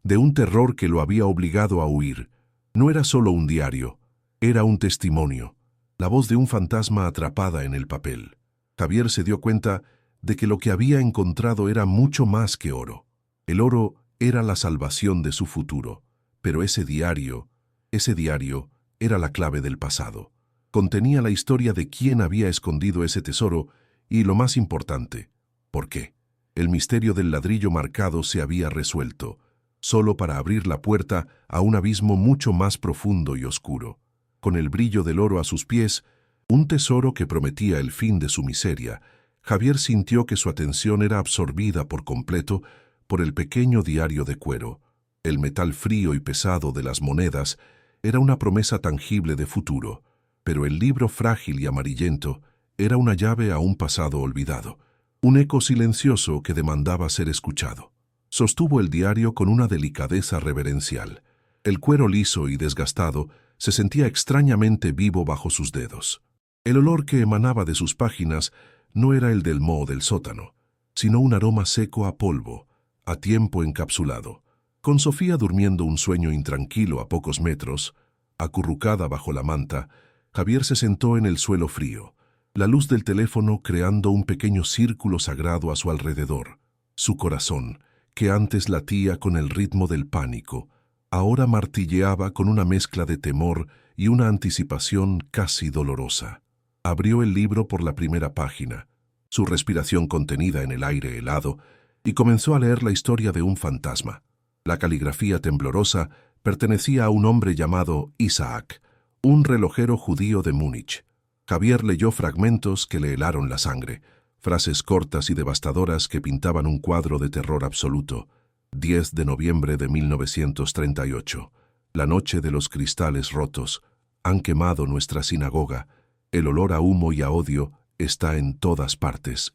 de un terror que lo había obligado a huir. No era solo un diario, era un testimonio, la voz de un fantasma atrapada en el papel. Javier se dio cuenta de que lo que había encontrado era mucho más que oro. El oro era la salvación de su futuro, pero ese diario era la clave del pasado. Contenía la historia de quién había escondido ese tesoro y, lo más importante, ¿por qué? El misterio del ladrillo marcado se había resuelto, solo para abrir la puerta a un abismo mucho más profundo y oscuro. Con el brillo del oro a sus pies, un tesoro que prometía el fin de su miseria, Javier sintió que su atención era absorbida por completo por el pequeño diario de cuero. El metal frío y pesado de las monedas era una promesa tangible de futuro, pero el libro frágil y amarillento era una llave a un pasado olvidado, un eco silencioso que demandaba ser escuchado. Sostuvo el diario con una delicadeza reverencial. El cuero liso y desgastado se sentía extrañamente vivo bajo sus dedos. El olor que emanaba de sus páginas no era el del moho del sótano, sino un aroma seco a polvo, a tiempo encapsulado. Con Sofía durmiendo un sueño intranquilo a pocos metros, acurrucada bajo la manta, Javier se sentó en el suelo frío, la luz del teléfono creando un pequeño círculo sagrado a su alrededor. Su corazón, que antes latía con el ritmo del pánico, ahora martilleaba con una mezcla de temor y una anticipación casi dolorosa. Abrió el libro por la primera página, su respiración contenida en el aire helado, y comenzó a leer la historia de un fantasma. La caligrafía temblorosa pertenecía a un hombre llamado Isaac, un relojero judío de Múnich. Javier leyó fragmentos que le helaron la sangre, frases cortas y devastadoras que pintaban un cuadro de terror absoluto. 10 de noviembre de 1938. La noche de los cristales rotos. Han quemado nuestra sinagoga. El olor a humo y a odio está en todas partes.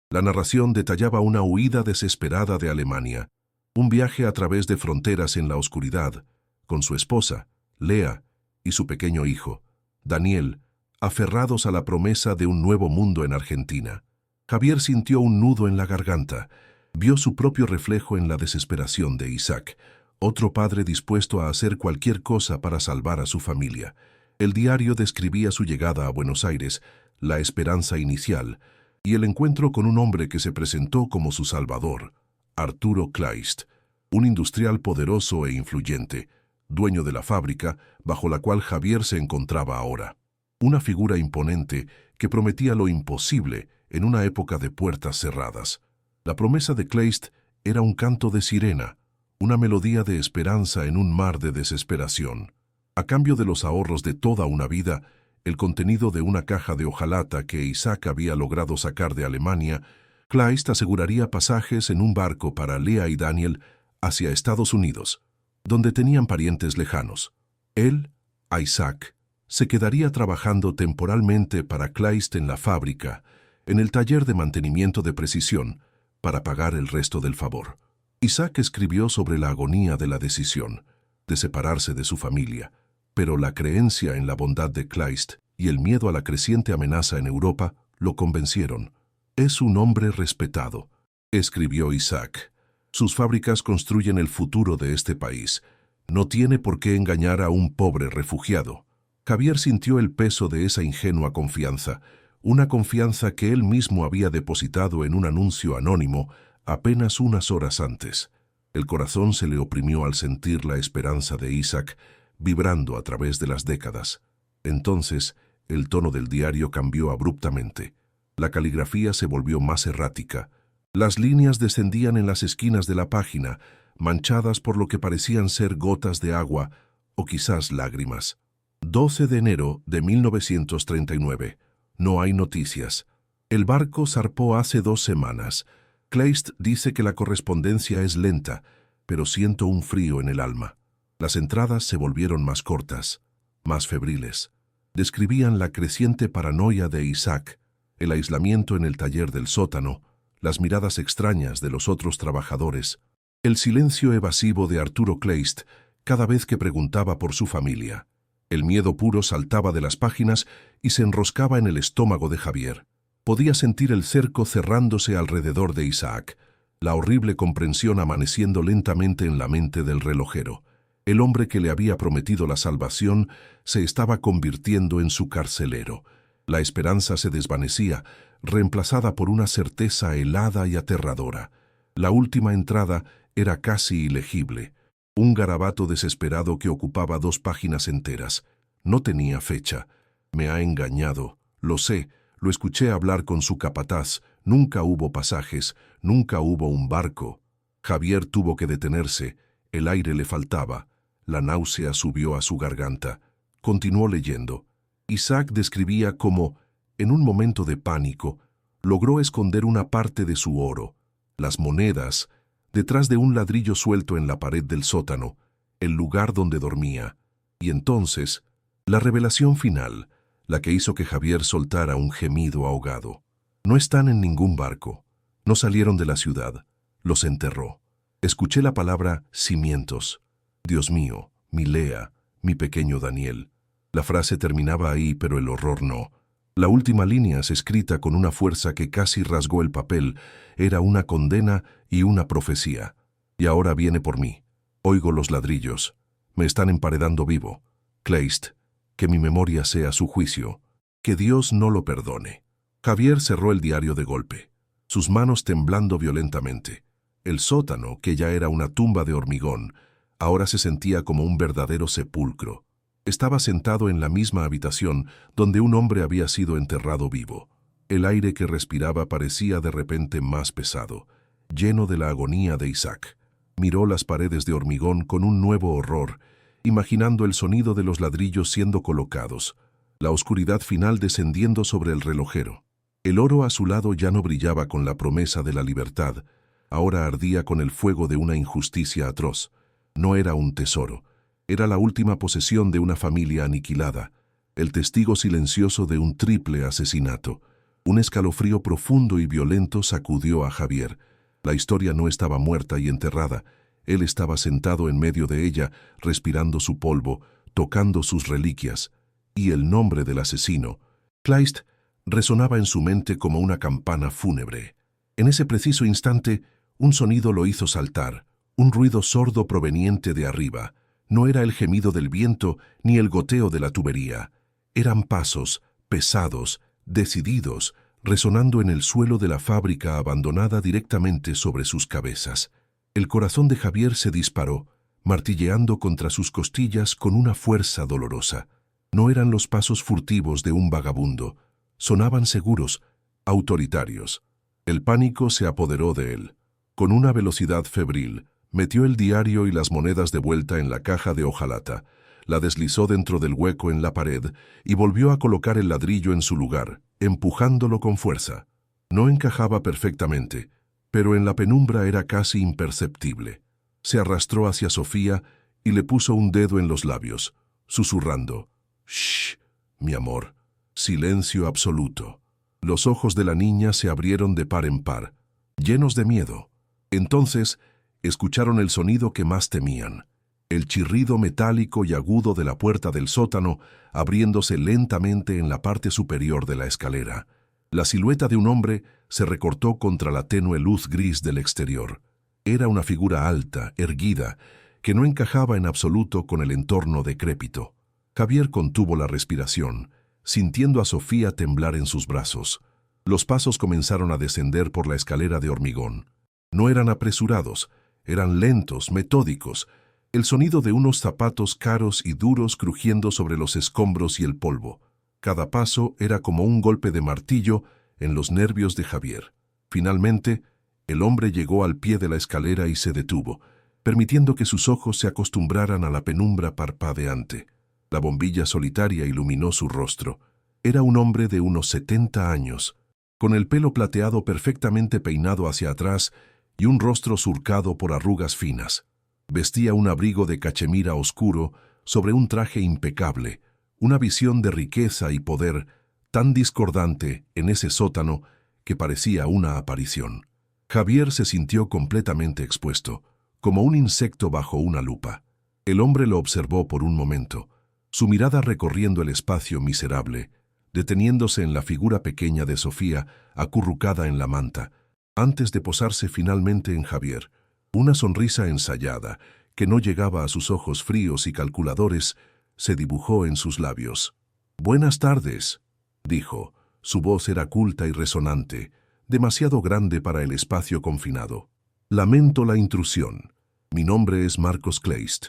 La narración detallaba una huida desesperada de Alemania, un viaje a través de fronteras en la oscuridad, con su esposa, Lea, y su pequeño hijo, Daniel, aferrados a la promesa de un nuevo mundo en Argentina. Javier sintió un nudo en la garganta. Vio su propio reflejo en la desesperación de Isaac, otro padre dispuesto a hacer cualquier cosa para salvar a su familia. El diario describía su llegada a Buenos Aires, la esperanza inicial, y el encuentro con un hombre que se presentó como su salvador, Arturo Kleist, un industrial poderoso e influyente, dueño de la fábrica bajo la cual Javier se encontraba ahora. Una figura imponente que prometía lo imposible en una época de puertas cerradas. La promesa de Kleist era un canto de sirena, una melodía de esperanza en un mar de desesperación. A cambio de los ahorros de toda una vida, el contenido de una caja de hojalata que Isaac había logrado sacar de Alemania, Kleist aseguraría pasajes en un barco para Lea y Daniel hacia Estados Unidos, donde tenían parientes lejanos. Él, Isaac, se quedaría trabajando temporalmente para Kleist en la fábrica, en el taller de mantenimiento de precisión, para pagar el resto del favor. Isaac escribió sobre la agonía de la decisión, de separarse de su familia, pero la creencia en la bondad de Kleist y el miedo a la creciente amenaza en Europa lo convencieron. «Es un hombre respetado», escribió Isaac. «Sus fábricas construyen el futuro de este país. No tiene por qué engañar a un pobre refugiado». Javier sintió el peso de esa ingenua confianza, una confianza que él mismo había depositado en un anuncio anónimo apenas unas horas antes. El corazón se le oprimió al sentir la esperanza de Isaac vibrando a través de las décadas. Entonces, el tono del diario cambió abruptamente. La caligrafía se volvió más errática. Las líneas descendían en las esquinas de la página, manchadas por lo que parecían ser gotas de agua o quizás lágrimas. 12 de enero de 1939. No hay noticias. El barco zarpó hace 2 semanas. Kleist dice que la correspondencia es lenta, pero siento un frío en el alma. Las entradas se volvieron más cortas, más febriles. Describían la creciente paranoia de Isaac, el aislamiento en el taller del sótano, las miradas extrañas de los otros trabajadores, el silencio evasivo de Arturo Kleist cada vez que preguntaba por su familia. El miedo puro saltaba de las páginas y se enroscaba en el estómago de Javier. Podía sentir el cerco cerrándose alrededor de Isaac, la horrible comprensión amaneciendo lentamente en la mente del relojero. El hombre que le había prometido la salvación se estaba convirtiendo en su carcelero. La esperanza se desvanecía, reemplazada por una certeza helada y aterradora. La última entrada era casi ilegible. Un garabato desesperado que ocupaba 2 páginas enteras. No tenía fecha. Me ha engañado. Lo sé. Lo escuché hablar con su capataz. Nunca hubo pasajes. Nunca hubo un barco. Javier tuvo que detenerse. El aire le faltaba. La náusea subió a su garganta. Continuó leyendo. Isaac describía cómo, en un momento de pánico, logró esconder una parte de su oro, las monedas, detrás de un ladrillo suelto en la pared del sótano, el lugar donde dormía. Y entonces, la revelación final, la que hizo que Javier soltara un gemido ahogado. No están en ningún barco. No salieron de la ciudad. Los enterró. Escuché la palabra cimientos. Dios mío, mi Lea, mi pequeño Daniel. La frase terminaba ahí, pero el horror no. La última línea, escrita con una fuerza que casi rasgó el papel, era una condena y una profecía. Y ahora viene por mí. Oigo los ladrillos. Me están emparedando vivo. Kleist, que mi memoria sea su juicio. Que Dios no lo perdone. Javier cerró el diario de golpe, sus manos temblando violentamente. El sótano, que ya era una tumba de hormigón, ahora se sentía como un verdadero sepulcro. Estaba sentado en la misma habitación donde un hombre había sido enterrado vivo. El aire que respiraba parecía de repente más pesado, lleno de la agonía de Isaac. Miró las paredes de hormigón con un nuevo horror, imaginando el sonido de los ladrillos siendo colocados, la oscuridad final descendiendo sobre el relojero. El oro a su lado ya no brillaba con la promesa de la libertad, ahora ardía con el fuego de una injusticia atroz. No era un tesoro. Era la última posesión de una familia aniquilada, el testigo silencioso de un triple asesinato. Un escalofrío profundo y violento sacudió a Javier. La historia no estaba muerta y enterrada. Él estaba sentado en medio de ella, respirando su polvo, tocando sus reliquias. Y el nombre del asesino, Kleist resonaba en su mente como una campana fúnebre. En ese preciso instante, un sonido lo hizo saltar, un ruido sordo proveniente de arriba. No era el gemido del viento ni el goteo de la tubería. Eran pasos, pesados, decididos, resonando en el suelo de la fábrica abandonada directamente sobre sus cabezas. El corazón de Javier se disparó, martilleando contra sus costillas con una fuerza dolorosa. No eran los pasos furtivos de un vagabundo. Sonaban seguros, autoritarios. El pánico se apoderó de él. Con una velocidad febril, metió el diario y las monedas de vuelta en la caja de hojalata, la deslizó dentro del hueco en la pared y volvió a colocar el ladrillo en su lugar, empujándolo con fuerza. No encajaba perfectamente, pero en la penumbra era casi imperceptible. Se arrastró hacia Sofía y le puso un dedo en los labios, susurrando: «Shh, mi amor». Silencio absoluto. Los ojos de la niña se abrieron de par en par, llenos de miedo. Entonces, escucharon el sonido que más temían, el chirrido metálico y agudo de la puerta del sótano abriéndose lentamente en la parte superior de la escalera. La silueta de un hombre se recortó contra la tenue luz gris del exterior. Era una figura alta, erguida, que no encajaba en absoluto con el entorno decrépito. Javier contuvo la respiración, sintiendo a Sofía temblar en sus brazos. Los pasos comenzaron a descender por la escalera de hormigón. No eran apresurados, eran lentos, metódicos, el sonido de unos zapatos caros y duros crujiendo sobre los escombros y el polvo. Cada paso era como un golpe de martillo en los nervios de Javier. Finalmente, el hombre llegó al pie de la escalera y se detuvo, permitiendo que sus ojos se acostumbraran a la penumbra parpadeante. La bombilla solitaria iluminó su rostro. Era un hombre de unos 70 años, con el pelo plateado perfectamente peinado hacia atrás y un rostro surcado por arrugas finas. Vestía un abrigo de cachemira oscuro sobre un traje impecable, una visión de riqueza y poder tan discordante en ese sótano que parecía una aparición. Javier se sintió completamente expuesto, como un insecto bajo una lupa. El hombre lo observó por un momento, su mirada recorriendo el espacio miserable, deteniéndose en la figura pequeña de Sofía acurrucada en la manta, antes de posarse finalmente en Javier. Una sonrisa ensayada, que no llegaba a sus ojos fríos y calculadores, se dibujó en sus labios. «Buenas tardes», dijo. Su voz era culta y resonante, demasiado grande para el espacio confinado. «Lamento la intrusión. Mi nombre es Marcos Kleist».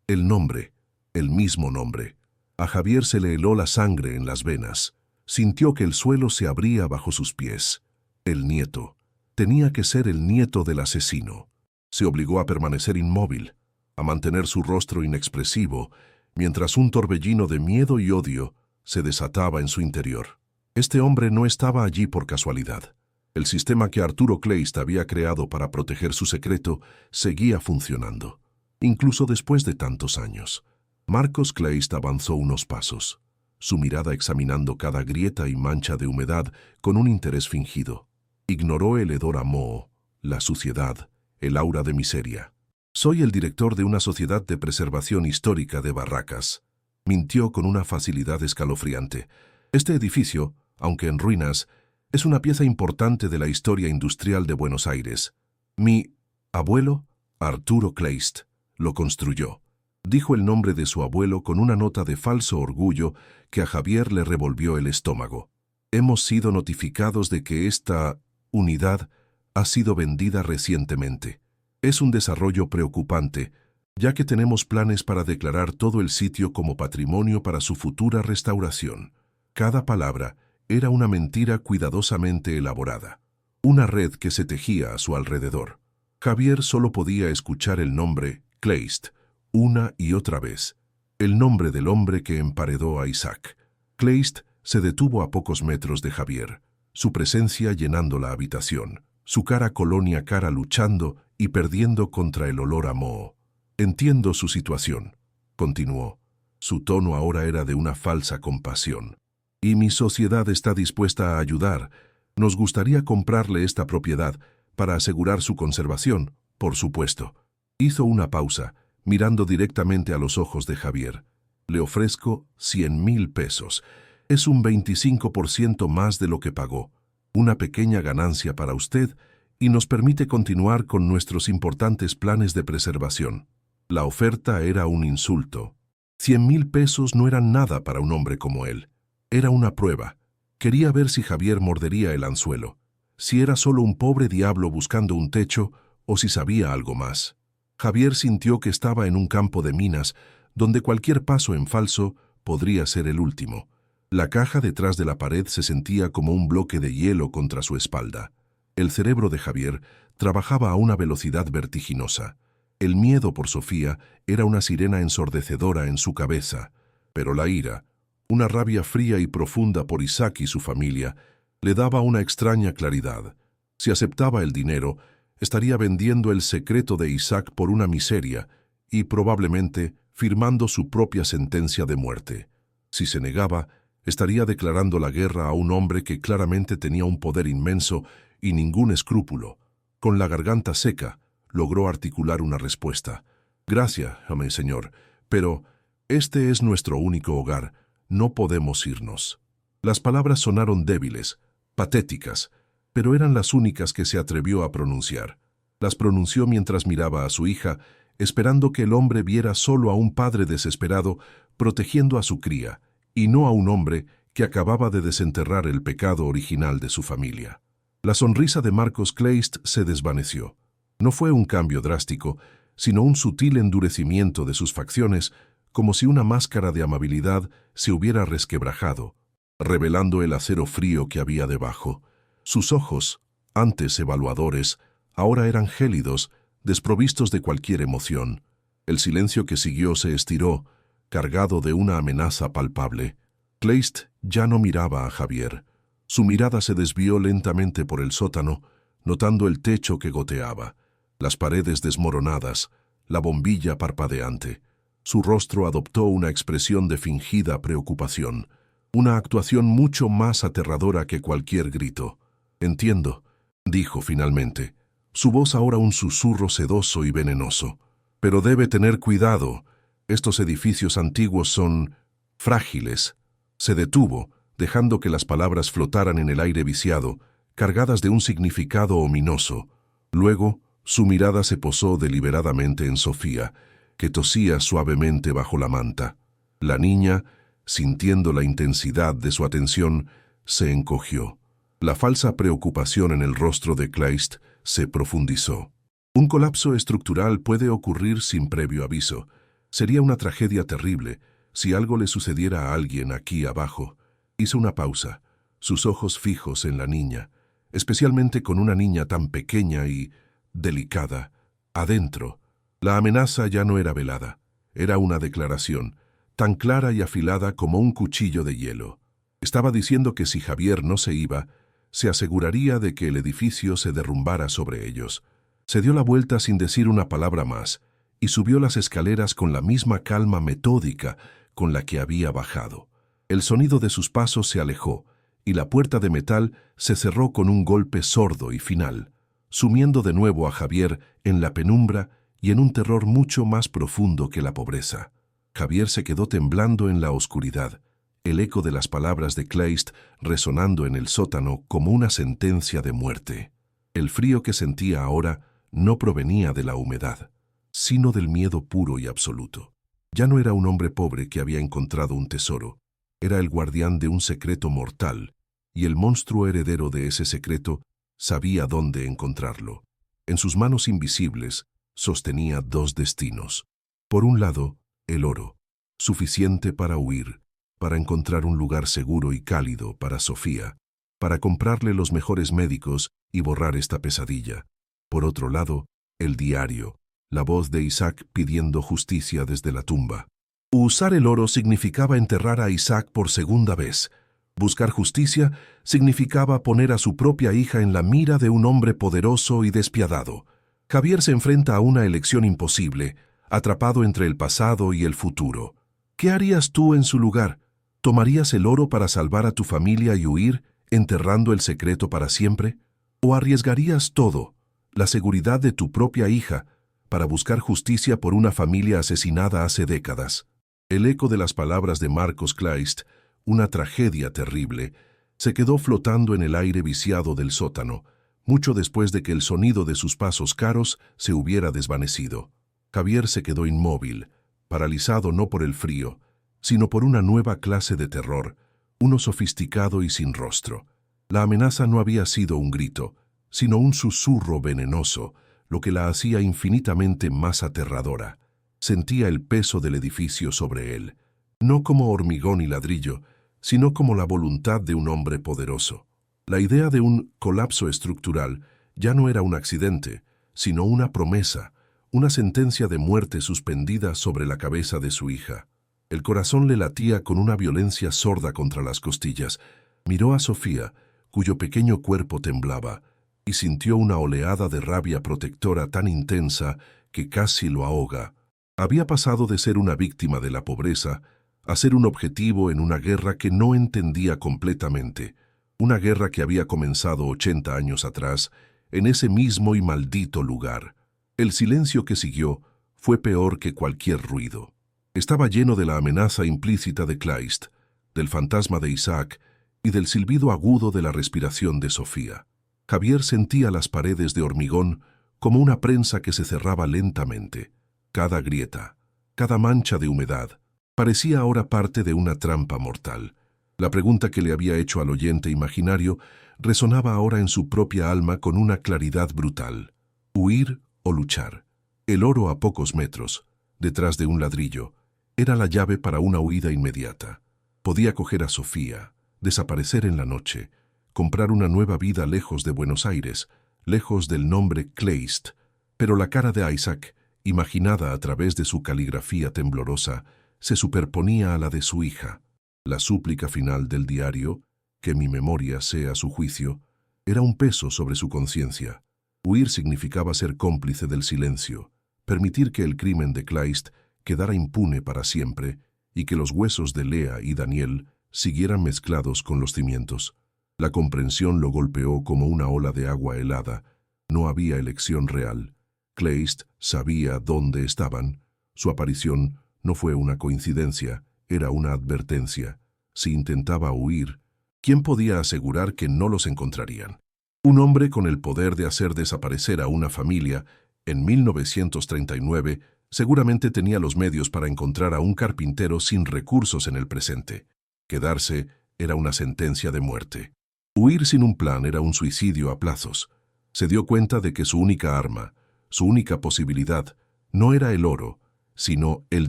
El nombre, el mismo nombre. A Javier se le heló la sangre en las venas. Sintió que el suelo se abría bajo sus pies. El nieto. Tenía que ser el nieto del asesino. Se obligó a permanecer inmóvil, a mantener su rostro inexpresivo, mientras un torbellino de miedo y odio se desataba en su interior. Este hombre no estaba allí por casualidad. El sistema que Arturo Kleist había creado para proteger su secreto seguía funcionando, incluso después de tantos años. Marcos Kleist avanzó unos pasos, su mirada examinando cada grieta y mancha de humedad con un interés fingido. Ignoró el hedor a moho, la suciedad, el aura de miseria. «Soy el director de una sociedad de preservación histórica de Barracas», mintió con una facilidad escalofriante. «Este edificio, aunque en ruinas, es una pieza importante de la historia industrial de Buenos Aires. Mi abuelo, Arturo Kleist, lo construyó». Dijo el nombre de su abuelo con una nota de falso orgullo que a Javier le revolvió el estómago. «Hemos sido notificados de que esta unidad ha sido vendida recientemente. Es un desarrollo preocupante, ya que tenemos planes para declarar todo el sitio como patrimonio para su futura restauración». Cada palabra era una mentira cuidadosamente elaborada, una red que se tejía a su alrededor. Javier solo podía escuchar el nombre Kleist una y otra vez, el nombre del hombre que emparedó a Isaac. Kleist se detuvo a pocos metros de Javier, su presencia llenando la habitación, su cara colonia cara luchando y perdiendo contra el olor a moho. «Entiendo su situación», continuó. Su tono ahora era de una falsa compasión. «Y mi sociedad está dispuesta a ayudar. Nos gustaría comprarle esta propiedad para asegurar su conservación, por supuesto». Hizo una pausa, mirando directamente a los ojos de Javier. «Le ofrezco 100.000 pesos. Es un 25% más de lo que pagó, una pequeña ganancia para usted y nos permite continuar con nuestros importantes planes de preservación. La oferta era un insulto. 100,000 pesos no eran nada para un hombre como él. Era una prueba. Quería ver si Javier mordería el anzuelo, si era solo un pobre diablo buscando un techo o si sabía algo más. Javier sintió que estaba en un campo de minas donde cualquier paso en falso podría ser el último. La caja detrás de la pared se sentía como un bloque de hielo contra su espalda. El cerebro de Javier trabajaba a una velocidad vertiginosa. El miedo por Sofía era una sirena ensordecedora en su cabeza, pero la ira, una rabia fría y profunda por Isaac y su familia, le daba una extraña claridad. Si aceptaba el dinero, estaría vendiendo el secreto de Isaac por una miseria y probablemente firmando su propia sentencia de muerte. Si se negaba, estaría declarando la guerra a un hombre que claramente tenía un poder inmenso y ningún escrúpulo. Con la garganta seca, logró articular una respuesta. «Gracias, amén, señor, pero este es nuestro único hogar. No podemos irnos». Las palabras sonaron débiles, patéticas, pero eran las únicas que se atrevió a pronunciar. Las pronunció mientras miraba a su hija, esperando que el hombre viera solo a un padre desesperado protegiendo a su cría, y no a un hombre que acababa de desenterrar el pecado original de su familia. La sonrisa de Marcos Kleist se desvaneció. No fue un cambio drástico, sino un sutil endurecimiento de sus facciones, como si una máscara de amabilidad se hubiera resquebrajado, revelando el acero frío que había debajo. Sus ojos, antes evaluadores, ahora eran gélidos, desprovistos de cualquier emoción. El silencio que siguió se estiró, cargado de una amenaza palpable. Kleist ya no miraba a Javier. Su mirada se desvió lentamente por el sótano, notando el techo que goteaba, las paredes desmoronadas, la bombilla parpadeante. Su rostro adoptó una expresión de fingida preocupación, una actuación mucho más aterradora que cualquier grito. «Entiendo», dijo finalmente, su voz ahora un susurro sedoso y venenoso. «Pero debe tener cuidado. Estos edificios antiguos son frágiles». Se detuvo, dejando que las palabras flotaran en el aire viciado, cargadas de un significado ominoso. Luego, su mirada se posó deliberadamente en Sofía, que tosía suavemente bajo la manta. La niña, sintiendo la intensidad de su atención, se encogió. La falsa preocupación en el rostro de Kleist se profundizó. Un colapso estructural puede ocurrir sin previo aviso. Sería una tragedia terrible si algo le sucediera a alguien aquí abajo. Hizo una pausa, sus ojos fijos en la niña, especialmente con una niña tan pequeña y delicada. Adentro, la amenaza ya no era velada, era una declaración, tan clara y afilada como un cuchillo de hielo. Estaba diciendo que si Javier no se iba, se aseguraría de que el edificio se derrumbara sobre ellos. Se dio la vuelta sin decir una palabra más y subió las escaleras con la misma calma metódica con la que había bajado. El sonido de sus pasos se alejó y la puerta de metal se cerró con un golpe sordo y final, sumiendo de nuevo a Javier en la penumbra y en un terror mucho más profundo que la pobreza. Javier se quedó temblando en la oscuridad, el eco de las palabras de Kleist resonando en el sótano como una sentencia de muerte. El frío que sentía ahora no provenía de la humedad, sino del miedo puro y absoluto. Ya no era un hombre pobre que había encontrado un tesoro, era el guardián de un secreto mortal, y el monstruo heredero de ese secreto sabía dónde encontrarlo. En sus manos invisibles sostenía dos destinos. Por un lado, el oro, suficiente para huir, para encontrar un lugar seguro y cálido para Sofía, para comprarle los mejores médicos y borrar esta pesadilla. Por otro lado, el diario, la voz de Isaac pidiendo justicia desde la tumba. Usar el oro significaba enterrar a Isaac por segunda vez. Buscar justicia significaba poner a su propia hija en la mira de un hombre poderoso y despiadado. Javier se enfrenta a una elección imposible, atrapado entre el pasado y el futuro. ¿Qué harías tú en su lugar? ¿Tomarías el oro para salvar a tu familia y huir, enterrando el secreto para siempre? ¿O arriesgarías todo, la seguridad de tu propia hija, para buscar justicia por una familia asesinada hace décadas? El eco de las palabras de Marcos Kleist, una tragedia terrible, se quedó flotando en el aire viciado del sótano, mucho después de que el sonido de sus pasos caros se hubiera desvanecido. Javier se quedó inmóvil, paralizado no por el frío, sino por una nueva clase de terror, uno sofisticado y sin rostro. La amenaza no había sido un grito, sino un susurro venenoso, lo que la hacía infinitamente más aterradora. Sentía el peso del edificio sobre él, no como hormigón y ladrillo, sino como la voluntad de un hombre poderoso. La idea de un colapso estructural ya no era un accidente, sino una promesa, una sentencia de muerte suspendida sobre la cabeza de su hija. El corazón le latía con una violencia sorda contra las costillas. Miró a Sofía, cuyo pequeño cuerpo temblaba, y sintió una oleada de rabia protectora tan intensa que casi lo ahoga. Había pasado de ser una víctima de la pobreza a ser un objetivo en una guerra que no entendía completamente, una guerra que había comenzado 80 años atrás, en ese mismo y maldito lugar. El silencio que siguió fue peor que cualquier ruido. Estaba lleno de la amenaza implícita de Kleist, del fantasma de Isaac y del silbido agudo de la respiración de Sofía. Javier sentía las paredes de hormigón como una prensa que se cerraba lentamente. Cada grieta, cada mancha de humedad, parecía ahora parte de una trampa mortal. La pregunta que le había hecho al oyente imaginario resonaba ahora en su propia alma con una claridad brutal. ¿Huir o luchar? El oro a pocos metros, detrás de un ladrillo, era la llave para una huida inmediata. Podía coger a Sofía, desaparecer en la noche, comprar una nueva vida lejos de Buenos Aires, lejos del nombre Kleist, pero la cara de Isaac, imaginada a través de su caligrafía temblorosa, se superponía a la de su hija. La súplica final del diario, que mi memoria sea su juicio, era un peso sobre su conciencia. Huir significaba ser cómplice del silencio, permitir que el crimen de Kleist quedara impune para siempre y que los huesos de Lea y Daniel siguieran mezclados con los cimientos. La comprensión lo golpeó como una ola de agua helada. No había elección real. Kleist sabía dónde estaban. Su aparición no fue una coincidencia, era una advertencia. Si intentaba huir, ¿quién podía asegurar que no los encontrarían? Un hombre con el poder de hacer desaparecer a una familia, en 1939, seguramente tenía los medios para encontrar a un carpintero sin recursos en el presente. Quedarse era una sentencia de muerte. Huir sin un plan era un suicidio a plazos. Se dio cuenta de que su única arma, su única posibilidad, no era el oro, sino el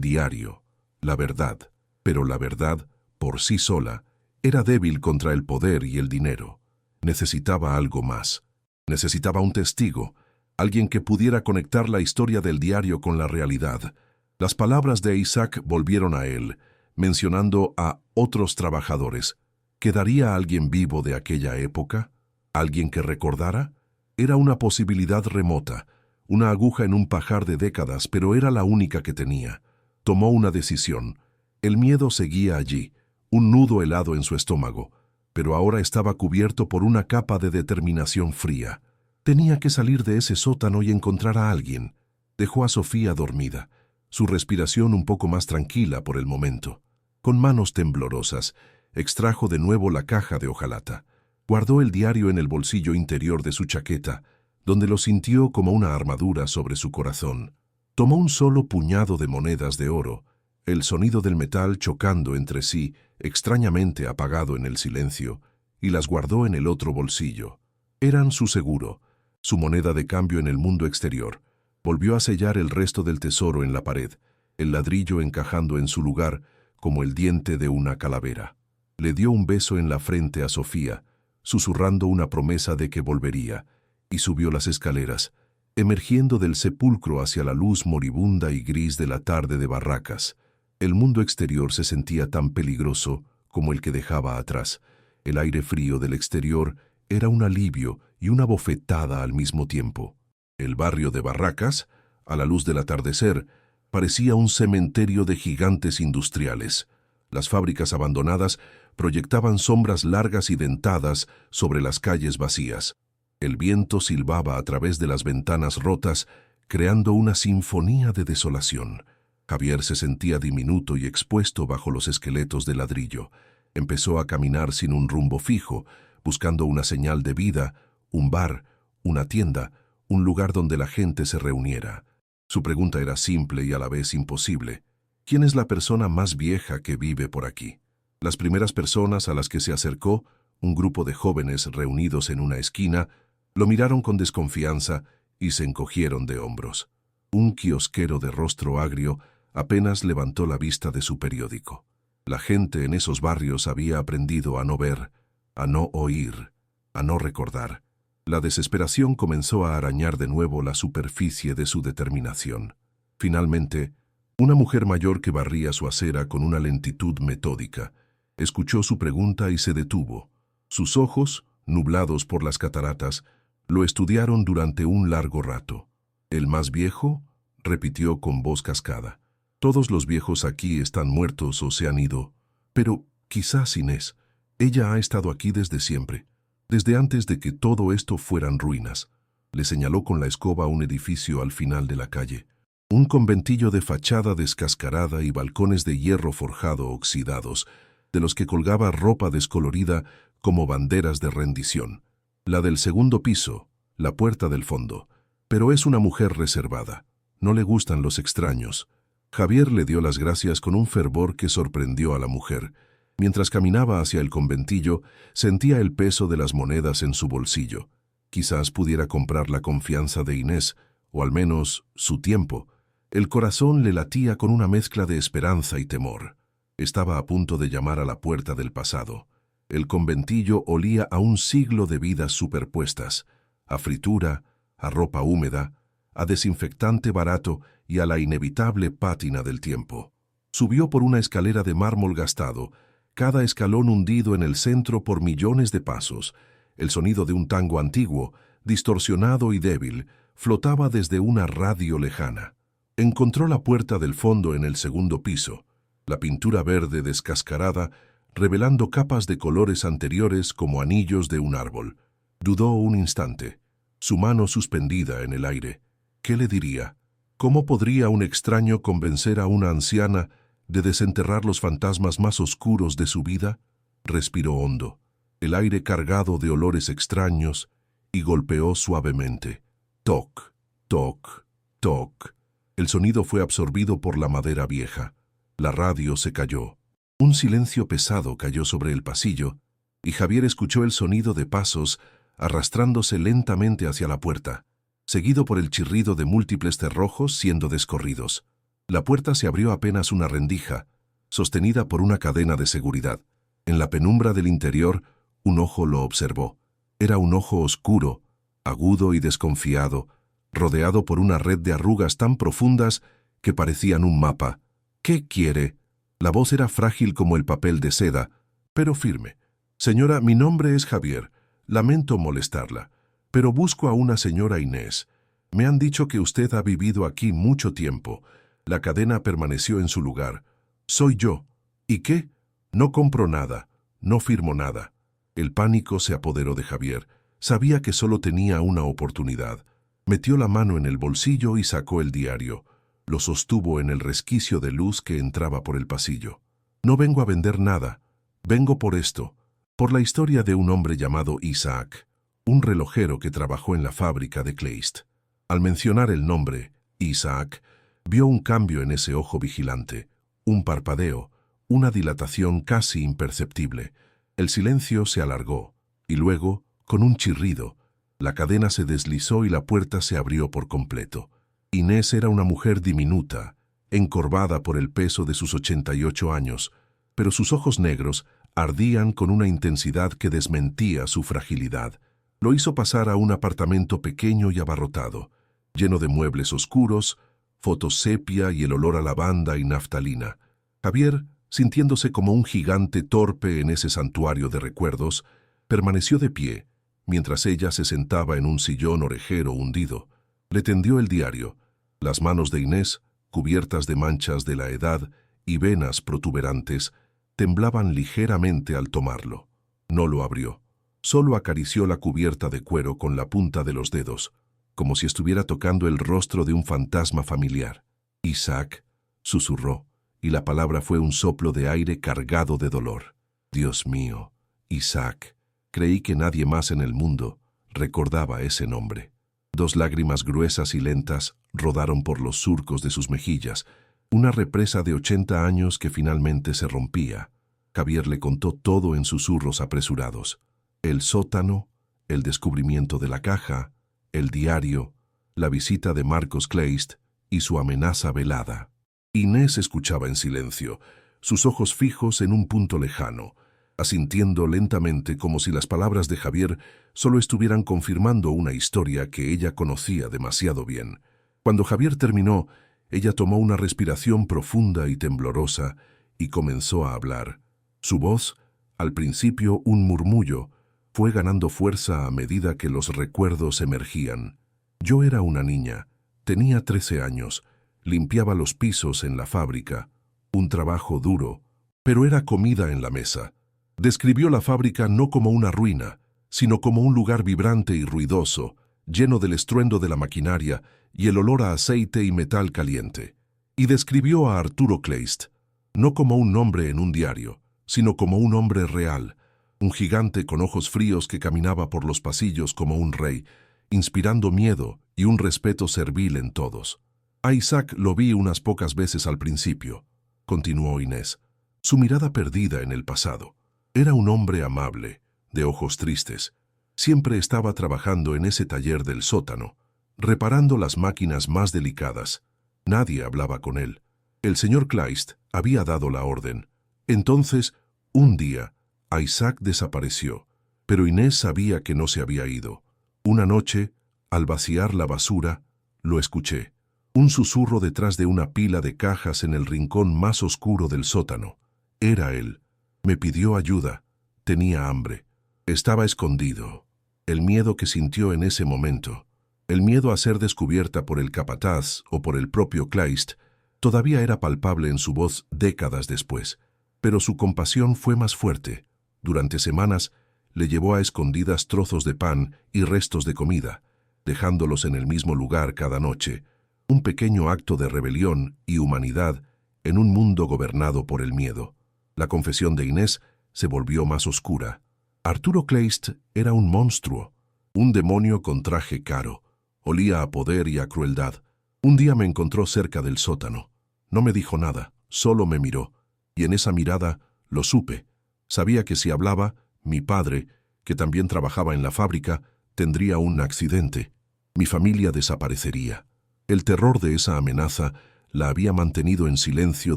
diario, la verdad. Pero la verdad, por sí sola, era débil contra el poder y el dinero. Necesitaba algo más. Necesitaba un testigo, alguien que pudiera conectar la historia del diario con la realidad. Las palabras de Isaac volvieron a él, mencionando a otros trabajadores. ¿Quedaría alguien vivo de aquella época? ¿Alguien que recordara? Era una posibilidad remota, una aguja en un pajar de décadas, pero era la única que tenía. Tomó una decisión. El miedo seguía allí, un nudo helado en su estómago, pero ahora estaba cubierto por una capa de determinación fría. Tenía que salir de ese sótano y encontrar a alguien. Dejó a Sofía dormida, su respiración un poco más tranquila por el momento. Con manos temblorosas, extrajo de nuevo la caja de hojalata. Guardó el diario en el bolsillo interior de su chaqueta, donde lo sintió como una armadura sobre su corazón. Tomó un solo puñado de monedas de oro, el sonido del metal chocando entre sí, extrañamente apagado en el silencio, y las guardó en el otro bolsillo. Eran su seguro, su moneda de cambio en el mundo exterior. Volvió a sellar el resto del tesoro en la pared, el ladrillo encajando en su lugar como el diente de una calavera. Le dio un beso en la frente a Sofía, susurrando una promesa de que volvería, y subió las escaleras, emergiendo del sepulcro hacia la luz moribunda y gris de la tarde de Barracas. El mundo exterior se sentía tan peligroso como el que dejaba atrás. El aire frío del exterior era un alivio y una bofetada al mismo tiempo. El barrio de Barracas, a la luz del atardecer, parecía un cementerio de gigantes industriales. Las fábricas abandonadas proyectaban sombras largas y dentadas sobre las calles vacías. El viento silbaba a través de las ventanas rotas, creando una sinfonía de desolación. Javier se sentía diminuto y expuesto bajo los esqueletos de ladrillo. Empezó a caminar sin un rumbo fijo, buscando una señal de vida, un bar, una tienda, un lugar donde la gente se reuniera. Su pregunta era simple y a la vez imposible. ¿Quién es la persona más vieja que vive por aquí? Las primeras personas a las que se acercó, un grupo de jóvenes reunidos en una esquina, lo miraron con desconfianza y se encogieron de hombros. Un kiosquero de rostro agrio apenas levantó la vista de su periódico. La gente en esos barrios había aprendido a no ver, a no oír, a no recordar. La desesperación comenzó a arañar de nuevo la superficie de su determinación. Finalmente, una mujer mayor que barría su acera con una lentitud metódica, escuchó su pregunta y se detuvo. Sus ojos, nublados por las cataratas, lo estudiaron durante un largo rato. ¿El más viejo?, repitió con voz cascada. Todos los viejos aquí están muertos o se han ido. Pero quizás Inés. Ella ha estado aquí desde siempre, desde antes de que todo esto fueran ruinas. Le señaló con la escoba un edificio al final de la calle. Un conventillo de fachada descascarada y balcones de hierro forjado oxidados, de los que colgaba ropa descolorida como banderas de rendición. La del segundo piso, la puerta del fondo. Pero es una mujer reservada. No le gustan los extraños. Javier le dio las gracias con un fervor que sorprendió a la mujer. Mientras caminaba hacia el conventillo, sentía el peso de las monedas en su bolsillo. Quizás pudiera comprar la confianza de Inés, o al menos su tiempo. El corazón le latía con una mezcla de esperanza y temor. Estaba a punto de llamar a la puerta del pasado. El conventillo olía a un siglo de vidas superpuestas, a fritura, a ropa húmeda, a desinfectante barato y a la inevitable pátina del tiempo. Subió por una escalera de mármol gastado, cada escalón hundido en el centro por millones de pasos. El sonido de un tango antiguo, distorsionado y débil, flotaba desde una radio lejana. Encontró la puerta del fondo en el segundo piso, la pintura verde descascarada, revelando capas de colores anteriores como anillos de un árbol. Dudó un instante, su mano suspendida en el aire. ¿Qué le diría? ¿Cómo podría un extraño convencer a una anciana de desenterrar los fantasmas más oscuros de su vida? Respiró hondo, el aire cargado de olores extraños, y golpeó suavemente. Toc, toc, toc. El sonido fue absorbido por la madera vieja. La radio se cayó. Un silencio pesado cayó sobre el pasillo, y Javier escuchó el sonido de pasos arrastrándose lentamente hacia la puerta, seguido por el chirrido de múltiples cerrojos siendo descorridos. La puerta se abrió apenas una rendija, sostenida por una cadena de seguridad. En la penumbra del interior, un ojo lo observó. Era un ojo oscuro, agudo y desconfiado, rodeado por una red de arrugas tan profundas que parecían un mapa. ¿Qué quiere? La voz era frágil como el papel de seda, pero firme. Señora, mi nombre es Javier. Lamento molestarla, pero busco a una señora Inés. Me han dicho que usted ha vivido aquí mucho tiempo. La cadena permaneció en su lugar. Soy yo. ¿Y qué? No compro nada. No firmo nada. El pánico se apoderó de Javier. Sabía que solo tenía una oportunidad. Metió la mano en el bolsillo y sacó el diario. Lo sostuvo en el resquicio de luz que entraba por el pasillo. No vengo a vender nada. Vengo por esto. Por la historia de un hombre llamado Isaac, un relojero que trabajó en la fábrica de Kleist. Al mencionar el nombre, Isaac, vio un cambio en ese ojo vigilante, un parpadeo, una dilatación casi imperceptible. El silencio se alargó, y luego, con un chirrido, la cadena se deslizó y la puerta se abrió por completo. Inés era una mujer diminuta, encorvada por el peso de sus 88 años, pero sus ojos negros ardían con una intensidad que desmentía su fragilidad. Lo hizo pasar a un apartamento pequeño y abarrotado, lleno de muebles oscuros, fotos sepia y el olor a lavanda y naftalina. Javier, sintiéndose como un gigante torpe en ese santuario de recuerdos, permaneció de pie, mientras ella se sentaba en un sillón orejero hundido. Le tendió el diario. Las manos de Inés, cubiertas de manchas de la edad y venas protuberantes, temblaban ligeramente al tomarlo. No lo abrió. Solo acarició la cubierta de cuero con la punta de los dedos, como si estuviera tocando el rostro de un fantasma familiar. Isaac, susurró, y la palabra fue un soplo de aire cargado de dolor. Dios mío, Isaac. Creí que nadie más en el mundo recordaba ese nombre. 2 lágrimas gruesas y lentas rodaron por los surcos de sus mejillas, una represa de 80 años que finalmente se rompía. Javier le contó todo en susurros apresurados. El sótano, el descubrimiento de la caja, el diario, la visita de Marcos Kleist y su amenaza velada. Inés escuchaba en silencio, sus ojos fijos en un punto lejano, asintiendo lentamente como si las palabras de Javier solo estuvieran confirmando una historia que ella conocía demasiado bien. Cuando Javier terminó, ella tomó una respiración profunda y temblorosa y comenzó a hablar. Su voz, al principio un murmullo, fue ganando fuerza a medida que los recuerdos emergían. Yo era una niña, tenía 13 años, limpiaba los pisos en la fábrica, un trabajo duro, pero era comida en la mesa. Describió la fábrica no como una ruina, sino como un lugar vibrante y ruidoso, lleno del estruendo de la maquinaria y el olor a aceite y metal caliente. Y describió a Arturo Kleist, no como un nombre en un diario, sino como un hombre real, un gigante con ojos fríos que caminaba por los pasillos como un rey, inspirando miedo y un respeto servil en todos. A Isaac lo vi unas pocas veces al principio, continuó Inés, su mirada perdida en el pasado. Era un hombre amable, de ojos tristes. Siempre estaba trabajando en ese taller del sótano, reparando las máquinas más delicadas. Nadie hablaba con él. El señor Kleist había dado la orden. Entonces, un día, Isaac desapareció, pero Inés sabía que no se había ido. Una noche, al vaciar la basura, lo escuché. Un susurro detrás de una pila de cajas en el rincón más oscuro del sótano. Era él. Me pidió ayuda. Tenía hambre. Estaba escondido. El miedo que sintió en ese momento, el miedo a ser descubierta por el capataz o por el propio Kleist, todavía era palpable en su voz décadas después. Pero su compasión fue más fuerte. Durante semanas, le llevó a escondidas trozos de pan y restos de comida, dejándolos en el mismo lugar cada noche, un pequeño acto de rebelión y humanidad en un mundo gobernado por el miedo. La confesión de Inés se volvió más oscura. Arturo Kleist era un monstruo, un demonio con traje caro. Olía a poder y a crueldad. Un día me encontró cerca del sótano. No me dijo nada, solo me miró. Y en esa mirada lo supe. Sabía que si hablaba, mi padre, que también trabajaba en la fábrica, tendría un accidente. Mi familia desaparecería. El terror de esa amenaza la había mantenido en silencio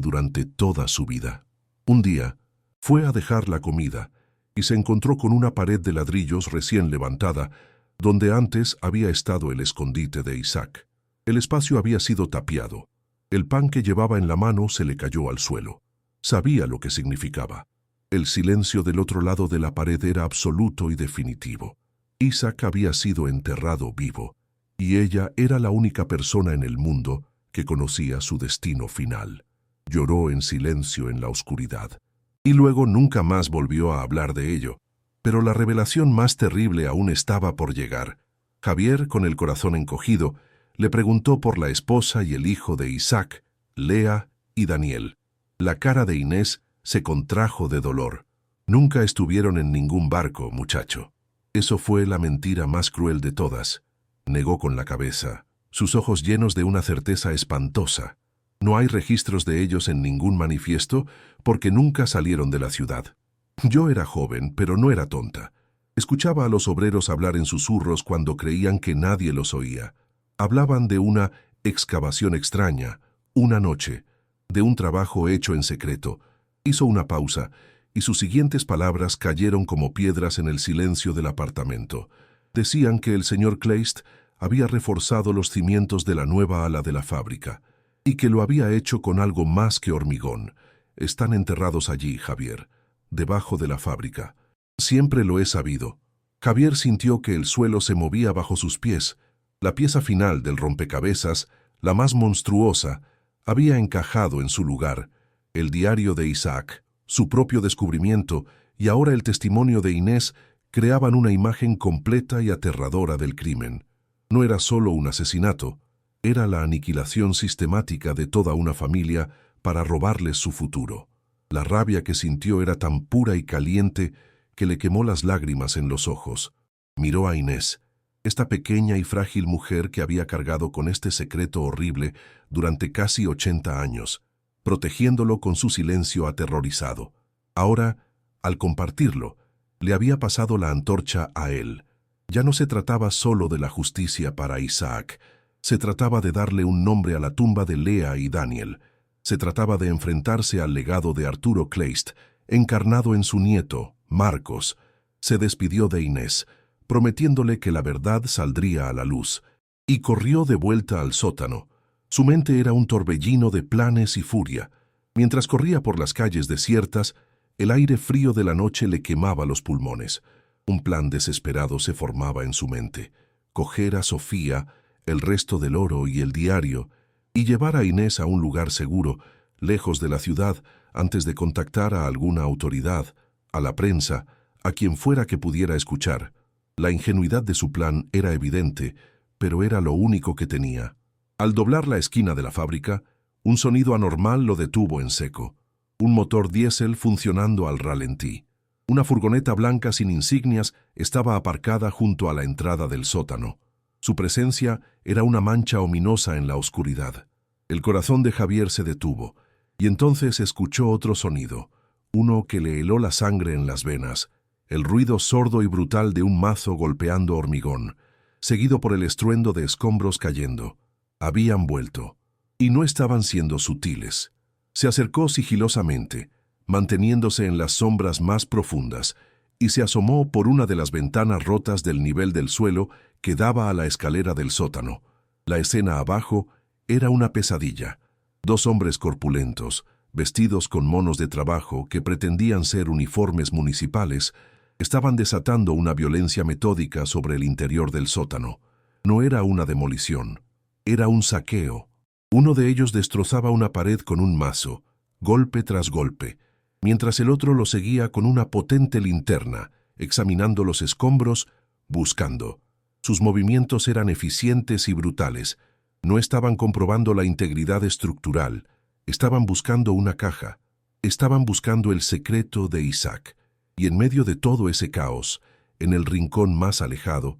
durante toda su vida. Un día, fue a dejar la comida y se encontró con una pared de ladrillos recién levantada, donde antes había estado el escondite de Isaac. El espacio había sido tapiado. El pan que llevaba en la mano se le cayó al suelo. Sabía lo que significaba. El silencio del otro lado de la pared era absoluto y definitivo. Isaac había sido enterrado vivo, y ella era la única persona en el mundo que conocía su destino final. Lloró en silencio en la oscuridad. Y luego nunca más volvió a hablar de ello. Pero la revelación más terrible aún estaba por llegar. Javier, con el corazón encogido, le preguntó por la esposa y el hijo de Isaac, Lea y Daniel. La cara de Inés se contrajo de dolor. Nunca estuvieron en ningún barco, muchacho. Eso fue la mentira más cruel de todas. Negó con la cabeza, sus ojos llenos de una certeza espantosa. No hay registros de ellos en ningún manifiesto porque nunca salieron de la ciudad. Yo era joven, pero no era tonta. Escuchaba a los obreros hablar en susurros cuando creían que nadie los oía. Hablaban de una excavación extraña, una noche, de un trabajo hecho en secreto. Hizo una pausa, y sus siguientes palabras cayeron como piedras en el silencio del apartamento. Decían que el señor Kleist había reforzado los cimientos de la nueva ala de la fábrica, y que lo había hecho con algo más que hormigón. Están enterrados allí, Javier, debajo de la fábrica. Siempre lo he sabido. Javier sintió que el suelo se movía bajo sus pies. La pieza final del rompecabezas, la más monstruosa, había encajado en su lugar. El diario de Isaac, su propio descubrimiento y ahora el testimonio de Inés creaban una imagen completa y aterradora del crimen. No era solo un asesinato, era la aniquilación sistemática de toda una familia para robarles su futuro. La rabia que sintió era tan pura y caliente que le quemó las lágrimas en los ojos. Miró a Inés, esta pequeña y frágil mujer que había cargado con este secreto horrible durante casi 80 años, protegiéndolo con su silencio aterrorizado. Ahora, al compartirlo, le había pasado la antorcha a él. Ya no se trataba solo de la justicia para Isaac, se trataba de darle un nombre a la tumba de Lea y Daniel. Se trataba de enfrentarse al legado de Arturo Kleist, encarnado en su nieto, Marcos. Se despidió de Inés, prometiéndole que la verdad saldría a la luz, y corrió de vuelta al sótano. Su mente era un torbellino de planes y furia. Mientras corría por las calles desiertas, el aire frío de la noche le quemaba los pulmones. Un plan desesperado se formaba en su mente: coger a Sofía, el resto del oro y el diario, y llevar a Inés a un lugar seguro, lejos de la ciudad, antes de contactar a alguna autoridad, a la prensa, a quien fuera que pudiera escuchar. La ingenuidad de su plan era evidente, pero era lo único que tenía. Al doblar la esquina de la fábrica, un sonido anormal lo detuvo en seco. Un motor diésel funcionando al ralentí. Una furgoneta blanca sin insignias estaba aparcada junto a la entrada del sótano. Su presencia era una mancha ominosa en la oscuridad. El corazón de Javier se detuvo, y entonces escuchó otro sonido, uno que le heló la sangre en las venas, el ruido sordo y brutal de un mazo golpeando hormigón, seguido por el estruendo de escombros cayendo. Habían vuelto, y no estaban siendo sutiles. Se acercó sigilosamente, manteniéndose en las sombras más profundas, y se asomó por una de las ventanas rotas del nivel del suelo que daba a la escalera del sótano. La escena abajo era una pesadilla. Dos hombres corpulentos, vestidos con monos de trabajo que pretendían ser uniformes municipales, estaban desatando una violencia metódica sobre el interior del sótano. No era una demolición, era un saqueo. Uno de ellos destrozaba una pared con un mazo, golpe tras golpe, mientras el otro lo seguía con una potente linterna, examinando los escombros, buscando. Sus movimientos eran eficientes y brutales. No estaban comprobando la integridad estructural, estaban buscando una caja, estaban buscando el secreto de Isaac. Y en medio de todo ese caos, en el rincón más alejado,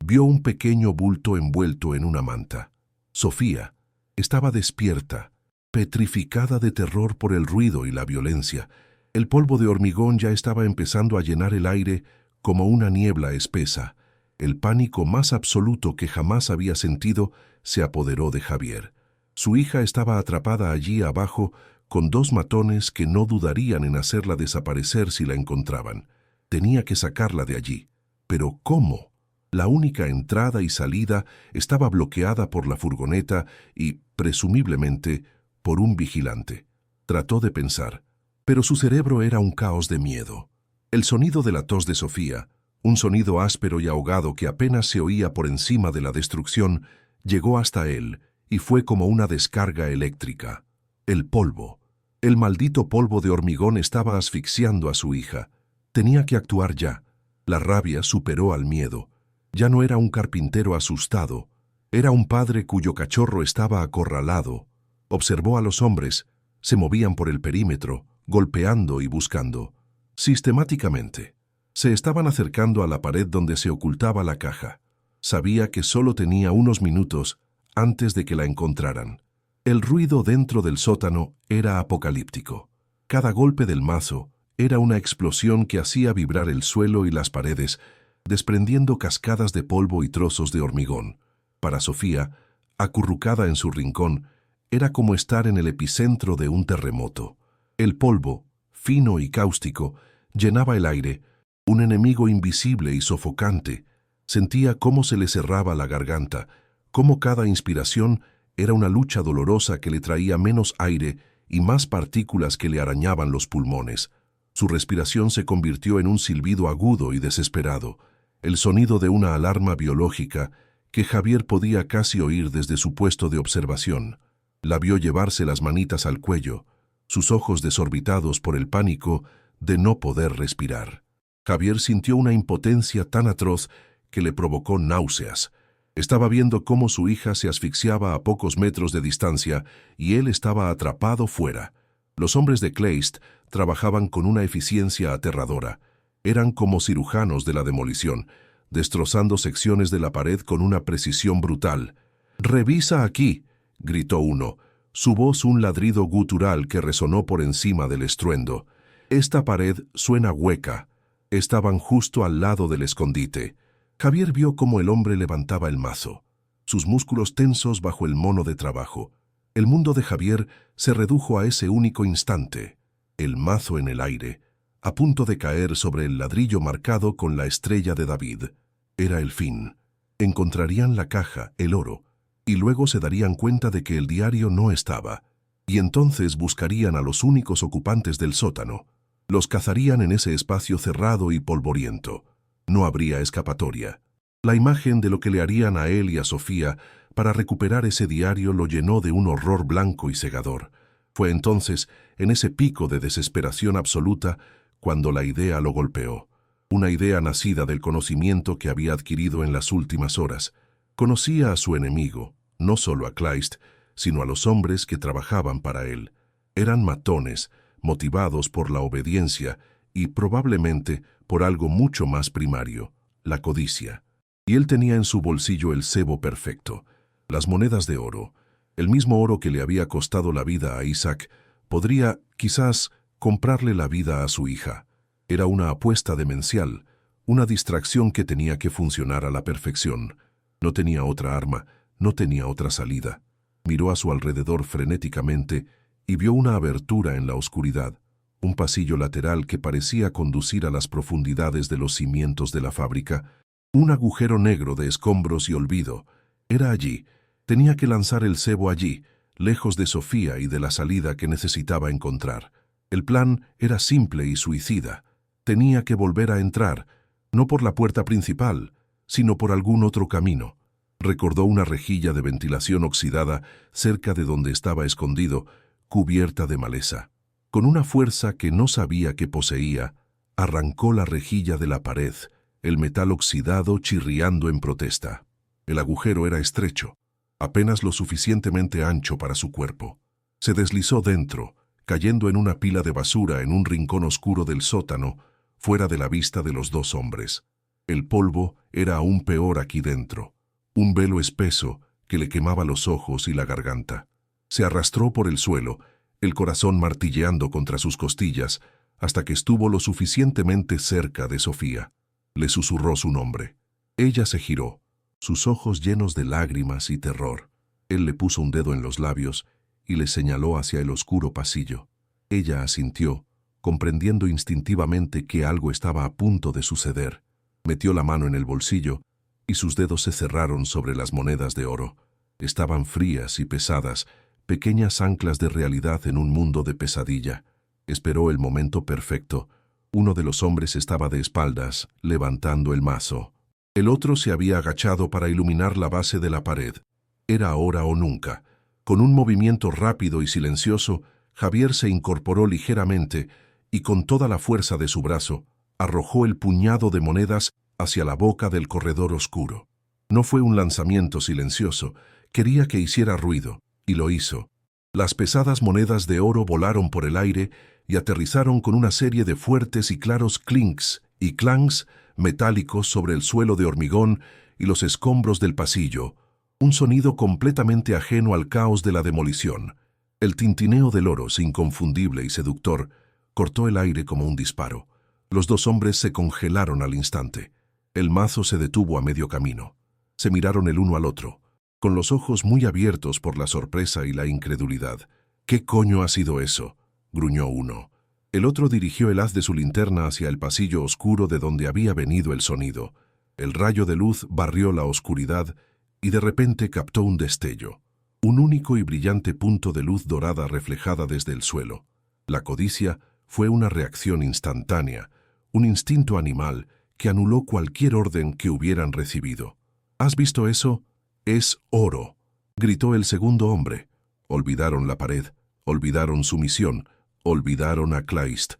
vio un pequeño bulto envuelto en una manta. Sofía estaba despierta, petrificada de terror por el ruido y la violencia. El polvo de hormigón ya estaba empezando a llenar el aire como una niebla espesa. El pánico más absoluto que jamás había sentido se apoderó de Javier. Su hija estaba atrapada allí abajo con dos matones que no dudarían en hacerla desaparecer si la encontraban. Tenía que sacarla de allí. ¿Pero cómo? La única entrada y salida estaba bloqueada por la furgoneta y, presumiblemente, por un vigilante. Trató de pensar, pero su cerebro era un caos de miedo. El sonido de la tos de Sofía, un sonido áspero y ahogado que apenas se oía por encima de la destrucción, llegó hasta él y fue como una descarga eléctrica. El polvo. El maldito polvo de hormigón estaba asfixiando a su hija. Tenía que actuar ya. La rabia superó al miedo. Ya no era un carpintero asustado. Era un padre cuyo cachorro estaba acorralado. Observó a los hombres. Se movían por el perímetro, golpeando y buscando. Sistemáticamente. Se estaban acercando a la pared donde se ocultaba la caja. Sabía que solo tenía unos minutos antes de que la encontraran. El ruido dentro del sótano era apocalíptico. Cada golpe del mazo era una explosión que hacía vibrar el suelo y las paredes, desprendiendo cascadas de polvo y trozos de hormigón. Para Sofía, acurrucada en su rincón, era como estar en el epicentro de un terremoto. El polvo, fino y cáustico, llenaba el aire, un enemigo invisible y sofocante. Sentía cómo se le cerraba la garganta, cómo cada inspiración era una lucha dolorosa que le traía menos aire y más partículas que le arañaban los pulmones. Su respiración se convirtió en un silbido agudo y desesperado, el sonido de una alarma biológica que Javier podía casi oír desde su puesto de observación. La vio llevarse las manitas al cuello, sus ojos desorbitados por el pánico de no poder respirar. Javier sintió una impotencia tan atroz que le provocó náuseas. Estaba viendo cómo su hija se asfixiaba a pocos metros de distancia y él estaba atrapado fuera. Los hombres de Kleist trabajaban con una eficiencia aterradora. Eran como cirujanos de la demolición, destrozando secciones de la pared con una precisión brutal. «¡Revisa aquí!», gritó uno, su voz un ladrido gutural que resonó por encima del estruendo. «Esta pared suena hueca». Estaban justo al lado del escondite. Javier vio cómo el hombre levantaba el mazo, sus músculos tensos bajo el mono de trabajo. El mundo de Javier se redujo a ese único instante, el mazo en el aire, a punto de caer sobre el ladrillo marcado con la estrella de David. Era el fin. Encontrarían la caja, el oro, y luego se darían cuenta de que el diario no estaba, y entonces buscarían a los únicos ocupantes del sótano. Los cazarían en ese espacio cerrado y polvoriento. No habría escapatoria. La imagen de lo que le harían a él y a Sofía para recuperar ese diario lo llenó de un horror blanco y cegador. Fue entonces, en ese pico de desesperación absoluta, cuando la idea lo golpeó. Una idea nacida del conocimiento que había adquirido en las últimas horas. Conocía a su enemigo, no solo a Kleist, sino a los hombres que trabajaban para él. Eran matones, motivados por la obediencia y probablemente por algo mucho más primario, la codicia. Y él tenía en su bolsillo el cebo perfecto, las monedas de oro. El mismo oro que le había costado la vida a Isaac podría, quizás, comprarle la vida a su hija. Era una apuesta demencial, una distracción que tenía que funcionar a la perfección. No tenía otra arma, no tenía otra salida. Miró a su alrededor frenéticamente y vio una abertura en la oscuridad, un pasillo lateral que parecía conducir a las profundidades de los cimientos de la fábrica, un agujero negro de escombros y olvido. Era allí. Tenía que lanzar el cebo allí, lejos de Sofía y de la salida que necesitaba encontrar. El plan era simple y suicida. Tenía que volver a entrar, no por la puerta principal, sino por algún otro camino. Recordó una rejilla de ventilación oxidada cerca de donde estaba escondido, cubierta de maleza. Con una fuerza que no sabía que poseía, arrancó la rejilla de la pared, el metal oxidado chirriando en protesta. El agujero era estrecho, apenas lo suficientemente ancho para su cuerpo. Se deslizó dentro, cayendo en una pila de basura en un rincón oscuro del sótano, fuera de la vista de los dos hombres. El polvo era aún peor aquí dentro, un velo espeso que le quemaba los ojos y la garganta. Se arrastró por el suelo, el corazón martilleando contra sus costillas, hasta que estuvo lo suficientemente cerca de Sofía. Le susurró su nombre. Ella se giró, sus ojos llenos de lágrimas y terror. Él le puso un dedo en los labios y le señaló hacia el oscuro pasillo. Ella asintió, comprendiendo instintivamente que algo estaba a punto de suceder. Metió la mano en el bolsillo y sus dedos se cerraron sobre las monedas de oro. Estaban frías y pesadas, pequeñas anclas de realidad en un mundo de pesadilla. Esperó el momento perfecto. Uno de los hombres estaba de espaldas, levantando el mazo. El otro se había agachado para iluminar la base de la pared. Era ahora o nunca. Con un movimiento rápido y silencioso, Javier se incorporó ligeramente y con toda la fuerza de su brazo, arrojó el puñado de monedas hacia la boca del corredor oscuro. No fue un lanzamiento silencioso, quería que hiciera ruido. Y lo hizo. Las pesadas monedas de oro volaron por el aire y aterrizaron con una serie de fuertes y claros clinks y clangs metálicos sobre el suelo de hormigón y los escombros del pasillo, un sonido completamente ajeno al caos de la demolición. El tintineo del oro, inconfundible y seductor, cortó el aire como un disparo. Los dos hombres se congelaron al instante. El mazo se detuvo a medio camino. Se miraron el uno al otro, con los ojos muy abiertos por la sorpresa y la incredulidad. «¿Qué coño ha sido eso?», gruñó uno. El otro dirigió el haz de su linterna hacia el pasillo oscuro de donde había venido el sonido. El rayo de luz barrió la oscuridad y de repente captó un destello. Un único y brillante punto de luz dorada reflejada desde el suelo. La codicia fue una reacción instantánea, un instinto animal que anuló cualquier orden que hubieran recibido. «¿Has visto eso? Es oro», gritó el segundo hombre. Olvidaron la pared, olvidaron su misión, olvidaron a Kleist.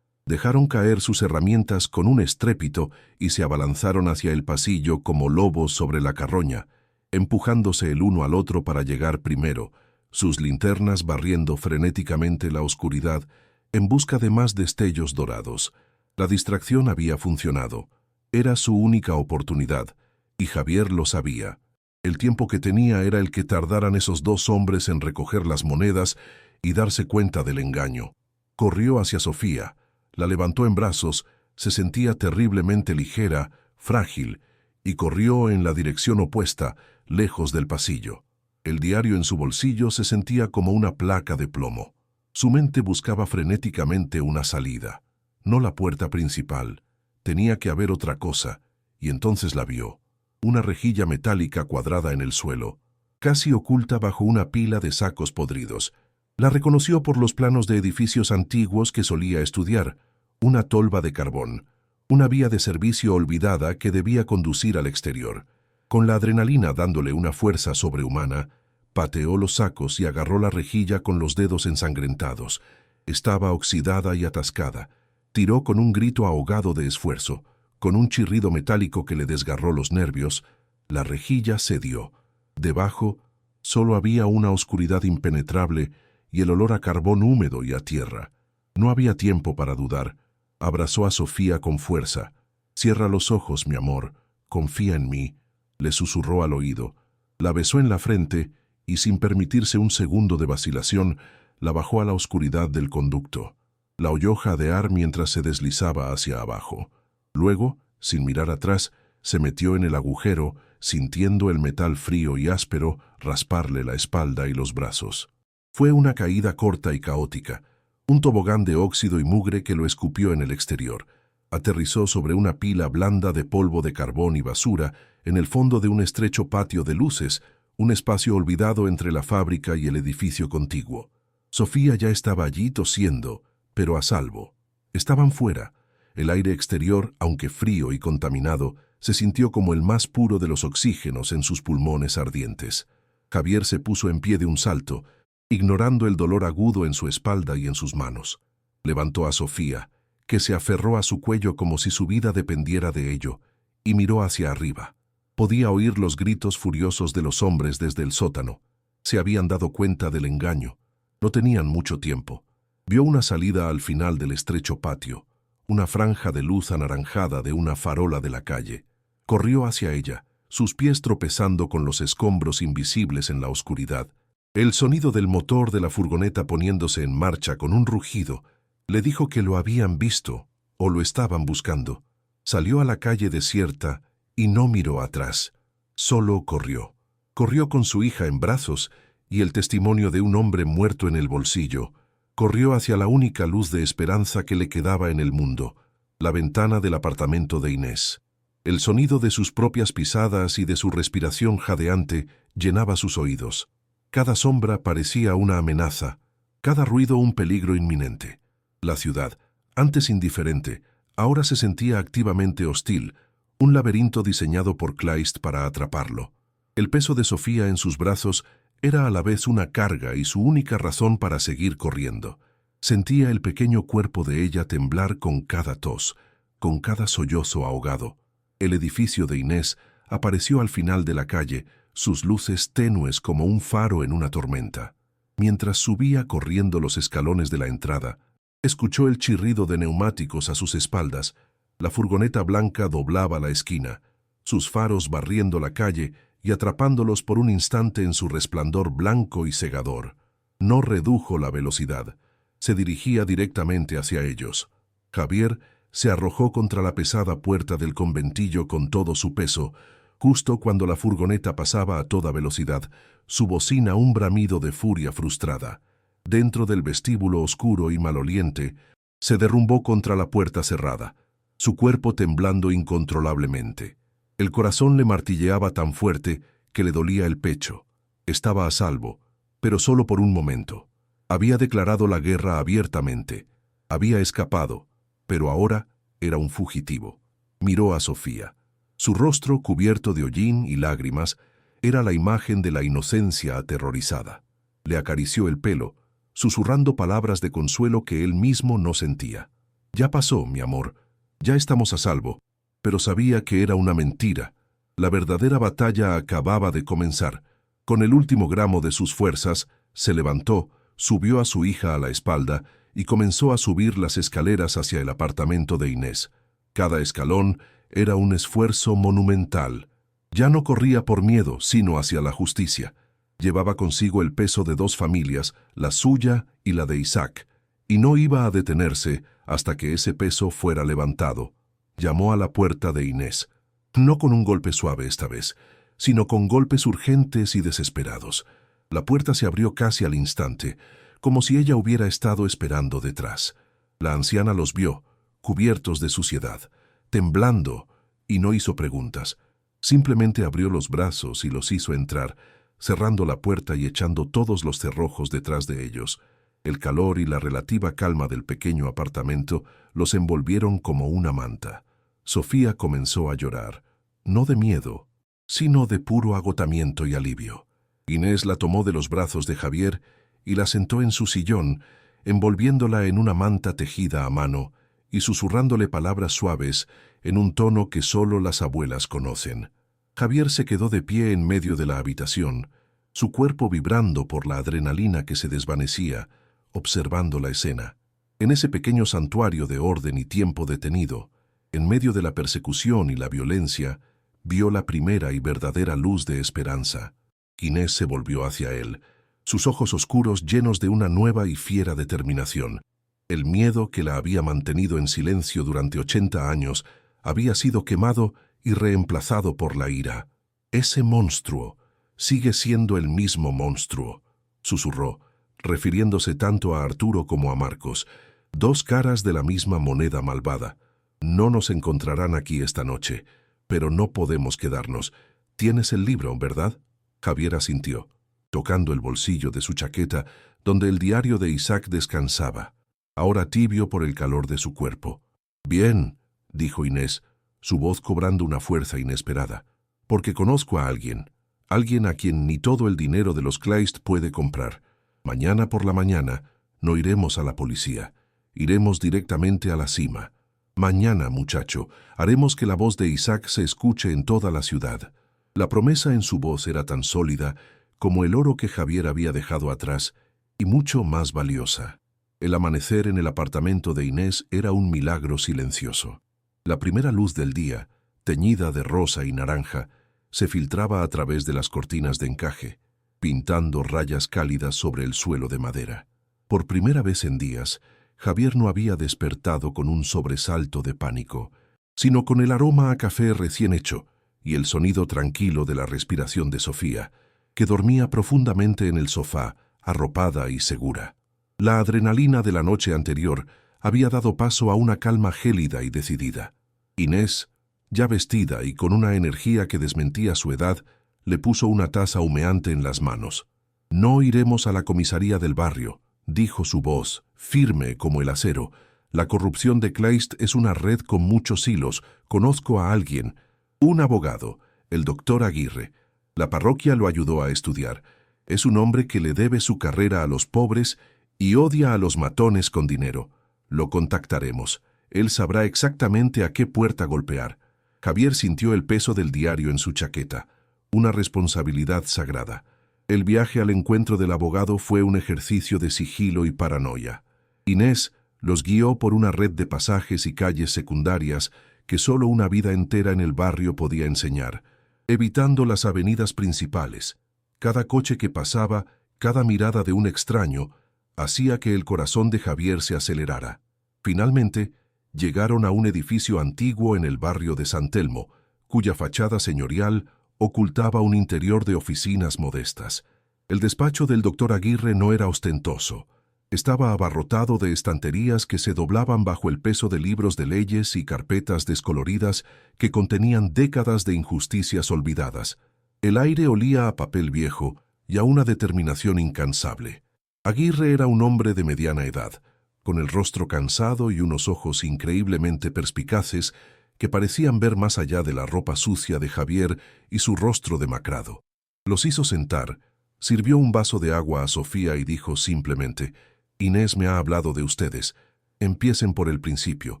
Dejaron caer sus herramientas con un estrépito y se abalanzaron hacia el pasillo como lobos sobre la carroña, empujándose el uno al otro para llegar primero, sus linternas barriendo frenéticamente la oscuridad en busca de más destellos dorados. La distracción había funcionado. Era su única oportunidad, y Javier lo sabía. El tiempo que tenía era el que tardaran esos dos hombres en recoger las monedas y darse cuenta del engaño. Corrió hacia Sofía, la levantó en brazos, se sentía terriblemente ligera, frágil, y corrió en la dirección opuesta, lejos del pasillo. El diario en su bolsillo se sentía como una placa de plomo. Su mente buscaba frenéticamente una salida, no la puerta principal. Tenía que haber otra cosa, y entonces la vio. Una rejilla metálica cuadrada en el suelo, casi oculta bajo una pila de sacos podridos. La reconoció por los planos de edificios antiguos que solía estudiar, una tolva de carbón, una vía de servicio olvidada que debía conducir al exterior. Con la adrenalina dándole una fuerza sobrehumana, pateó los sacos y agarró la rejilla con los dedos ensangrentados. Estaba oxidada y atascada. Tiró con un grito ahogado de esfuerzo. Con un chirrido metálico que le desgarró los nervios, la rejilla cedió. Debajo solo había una oscuridad impenetrable y el olor a carbón húmedo y a tierra. No había tiempo para dudar. Abrazó a Sofía con fuerza. «Cierra los ojos, mi amor. Confía en mí», le susurró al oído. La besó en la frente y, sin permitirse un segundo de vacilación, la bajó a la oscuridad del conducto. La oyó jadear mientras se deslizaba hacia abajo. Luego, sin mirar atrás, se metió en el agujero, sintiendo el metal frío y áspero rasparle la espalda y los brazos. Fue una caída corta y caótica, un tobogán de óxido y mugre que lo escupió en el exterior. Aterrizó sobre una pila blanda de polvo de carbón y basura en el fondo de un estrecho patio de luces, un espacio olvidado entre la fábrica y el edificio contiguo. Sofía ya estaba allí tosiendo, pero a salvo. Estaban fuera. El aire exterior, aunque frío y contaminado, se sintió como el más puro de los oxígenos en sus pulmones ardientes. Javier se puso en pie de un salto, ignorando el dolor agudo en su espalda y en sus manos. Levantó a Sofía, que se aferró a su cuello como si su vida dependiera de ello, y miró hacia arriba. Podía oír los gritos furiosos de los hombres desde el sótano. Se habían dado cuenta del engaño. No tenían mucho tiempo. Vio una salida al final del estrecho patio, una franja de luz anaranjada de una farola de la calle. Corrió hacia ella, sus pies tropezando con los escombros invisibles en la oscuridad. El sonido del motor de la furgoneta poniéndose en marcha con un rugido le dijo que lo habían visto o lo estaban buscando. Salió a la calle desierta y no miró atrás. Solo corrió. Corrió con su hija en brazos y el testimonio de un hombre muerto en el bolsillo. Corrió hacia la única luz de esperanza que le quedaba en el mundo, la ventana del apartamento de Inés. El sonido de sus propias pisadas y de su respiración jadeante llenaba sus oídos. Cada sombra parecía una amenaza, cada ruido un peligro inminente. La ciudad, antes indiferente, ahora se sentía activamente hostil, un laberinto diseñado por Kleist para atraparlo. El peso de Sofía en sus brazos era a la vez una carga y su única razón para seguir corriendo. Sentía el pequeño cuerpo de ella temblar con cada tos, con cada sollozo ahogado. El edificio de Inés apareció al final de la calle, sus luces tenues como un faro en una tormenta. Mientras subía corriendo los escalones de la entrada, escuchó el chirrido de neumáticos a sus espaldas. La furgoneta blanca doblaba la esquina, sus faros barriendo la calle y atrapándolos por un instante en su resplandor blanco y cegador. No redujo la velocidad. Se dirigía directamente hacia ellos. Javier se arrojó contra la pesada puerta del conventillo con todo su peso, justo cuando la furgoneta pasaba a toda velocidad, su bocina un bramido de furia frustrada. Dentro del vestíbulo oscuro y maloliente, se derrumbó contra la puerta cerrada, su cuerpo temblando incontrolablemente. El corazón le martilleaba tan fuerte que le dolía el pecho. Estaba a salvo, pero solo por un momento. Había declarado la guerra abiertamente. Había escapado, pero ahora era un fugitivo. Miró a Sofía. Su rostro, cubierto de hollín y lágrimas, era la imagen de la inocencia aterrorizada. Le acarició el pelo, susurrando palabras de consuelo que él mismo no sentía. «Ya pasó, mi amor. Ya estamos a salvo». Pero sabía que era una mentira. La verdadera batalla acababa de comenzar. Con el último gramo de sus fuerzas, Se levantó, subió a su hija a la espalda y comenzó a subir las escaleras hacia el apartamento de Inés. Cada escalón era un esfuerzo monumental. Ya no corría por miedo, sino hacia la justicia. Llevaba consigo el peso de 2 familias, la suya y la de Isaac, y no iba a detenerse hasta que ese peso fuera levantado. Llamó a la puerta de Inés, no con un golpe suave esta vez, sino con golpes urgentes y desesperados. La puerta se abrió casi al instante, como si ella hubiera estado esperando detrás. La anciana los vio, cubiertos de suciedad, temblando, y no hizo preguntas. Simplemente abrió los brazos y los hizo entrar, cerrando la puerta y echando todos los cerrojos detrás de ellos. El calor y la relativa calma del pequeño apartamento los envolvieron como una manta. Sofía comenzó a llorar, no de miedo, sino de puro agotamiento y alivio. Inés la tomó de los brazos de Javier y la sentó en su sillón, envolviéndola en una manta tejida a mano y susurrándole palabras suaves en un tono que solo las abuelas conocen. Javier se quedó de pie en medio de la habitación, su cuerpo vibrando por la adrenalina que se desvanecía, observando la escena. En ese pequeño santuario de orden y tiempo detenido, en medio de la persecución y la violencia, vio la primera y verdadera luz de esperanza. Inés se volvió hacia él, sus ojos oscuros llenos de una nueva y fiera determinación. El miedo que la había mantenido en silencio durante 80 años había sido quemado y reemplazado por la ira. «Ese monstruo sigue siendo el mismo monstruo», susurró, refiriéndose tanto a Arturo como a Marcos, 2 caras de la misma moneda malvada. «No nos encontrarán aquí esta noche, pero no podemos quedarnos. Tienes el libro, ¿verdad?» Javier asintió, tocando el bolsillo de su chaqueta, donde el diario de Isaac descansaba, ahora tibio por el calor de su cuerpo. «Bien», dijo Inés, su voz cobrando una fuerza inesperada, «porque conozco a alguien a quien ni todo el dinero de los Kleist puede comprar. Mañana por la mañana no iremos a la policía, iremos directamente a la cima. Mañana, muchacho, haremos que la voz de Isaac se escuche en toda la ciudad». La promesa en su voz era tan sólida como el oro que Javier había dejado atrás, y mucho más valiosa. El amanecer en el apartamento de Inés era un milagro silencioso. La primera luz del día, teñida de rosa y naranja, se filtraba a través de las cortinas de encaje, pintando rayas cálidas sobre el suelo de madera. Por primera vez en días, Javier no había despertado con un sobresalto de pánico, sino con el aroma a café recién hecho y el sonido tranquilo de la respiración de Sofía, que dormía profundamente en el sofá, arropada y segura. La adrenalina de la noche anterior había dado paso a una calma gélida y decidida. Inés, ya vestida y con una energía que desmentía su edad, le puso una taza humeante en las manos. «No iremos a la comisaría del barrio», dijo su voz, firme como el acero. «La corrupción de Kleist es una red con muchos hilos. Conozco a alguien, un abogado, el doctor Aguirre. La parroquia lo ayudó a estudiar. Es un hombre que le debe su carrera a los pobres y odia a los matones con dinero. Lo contactaremos. Él sabrá exactamente a qué puerta golpear». Javier sintió el peso del diario en su chaqueta, una responsabilidad sagrada. El viaje al encuentro del abogado fue un ejercicio de sigilo y paranoia. Inés los guió por una red de pasajes y calles secundarias que solo una vida entera en el barrio podía enseñar, evitando las avenidas principales. Cada coche que pasaba, cada mirada de un extraño, hacía que el corazón de Javier se acelerara. Finalmente, llegaron a un edificio antiguo en el barrio de San Telmo, cuya fachada señorial ocultaba un interior de oficinas modestas. El despacho del doctor Aguirre no era ostentoso. Estaba abarrotado de estanterías que se doblaban bajo el peso de libros de leyes y carpetas descoloridas que contenían décadas de injusticias olvidadas. El aire olía a papel viejo y a una determinación incansable. Aguirre era un hombre de mediana edad, con el rostro cansado y unos ojos increíblemente perspicaces que parecían ver más allá de la ropa sucia de Javier y su rostro demacrado. Los hizo sentar, sirvió un vaso de agua a Sofía y dijo simplemente: «Inés me ha hablado de ustedes. Empiecen por el principio.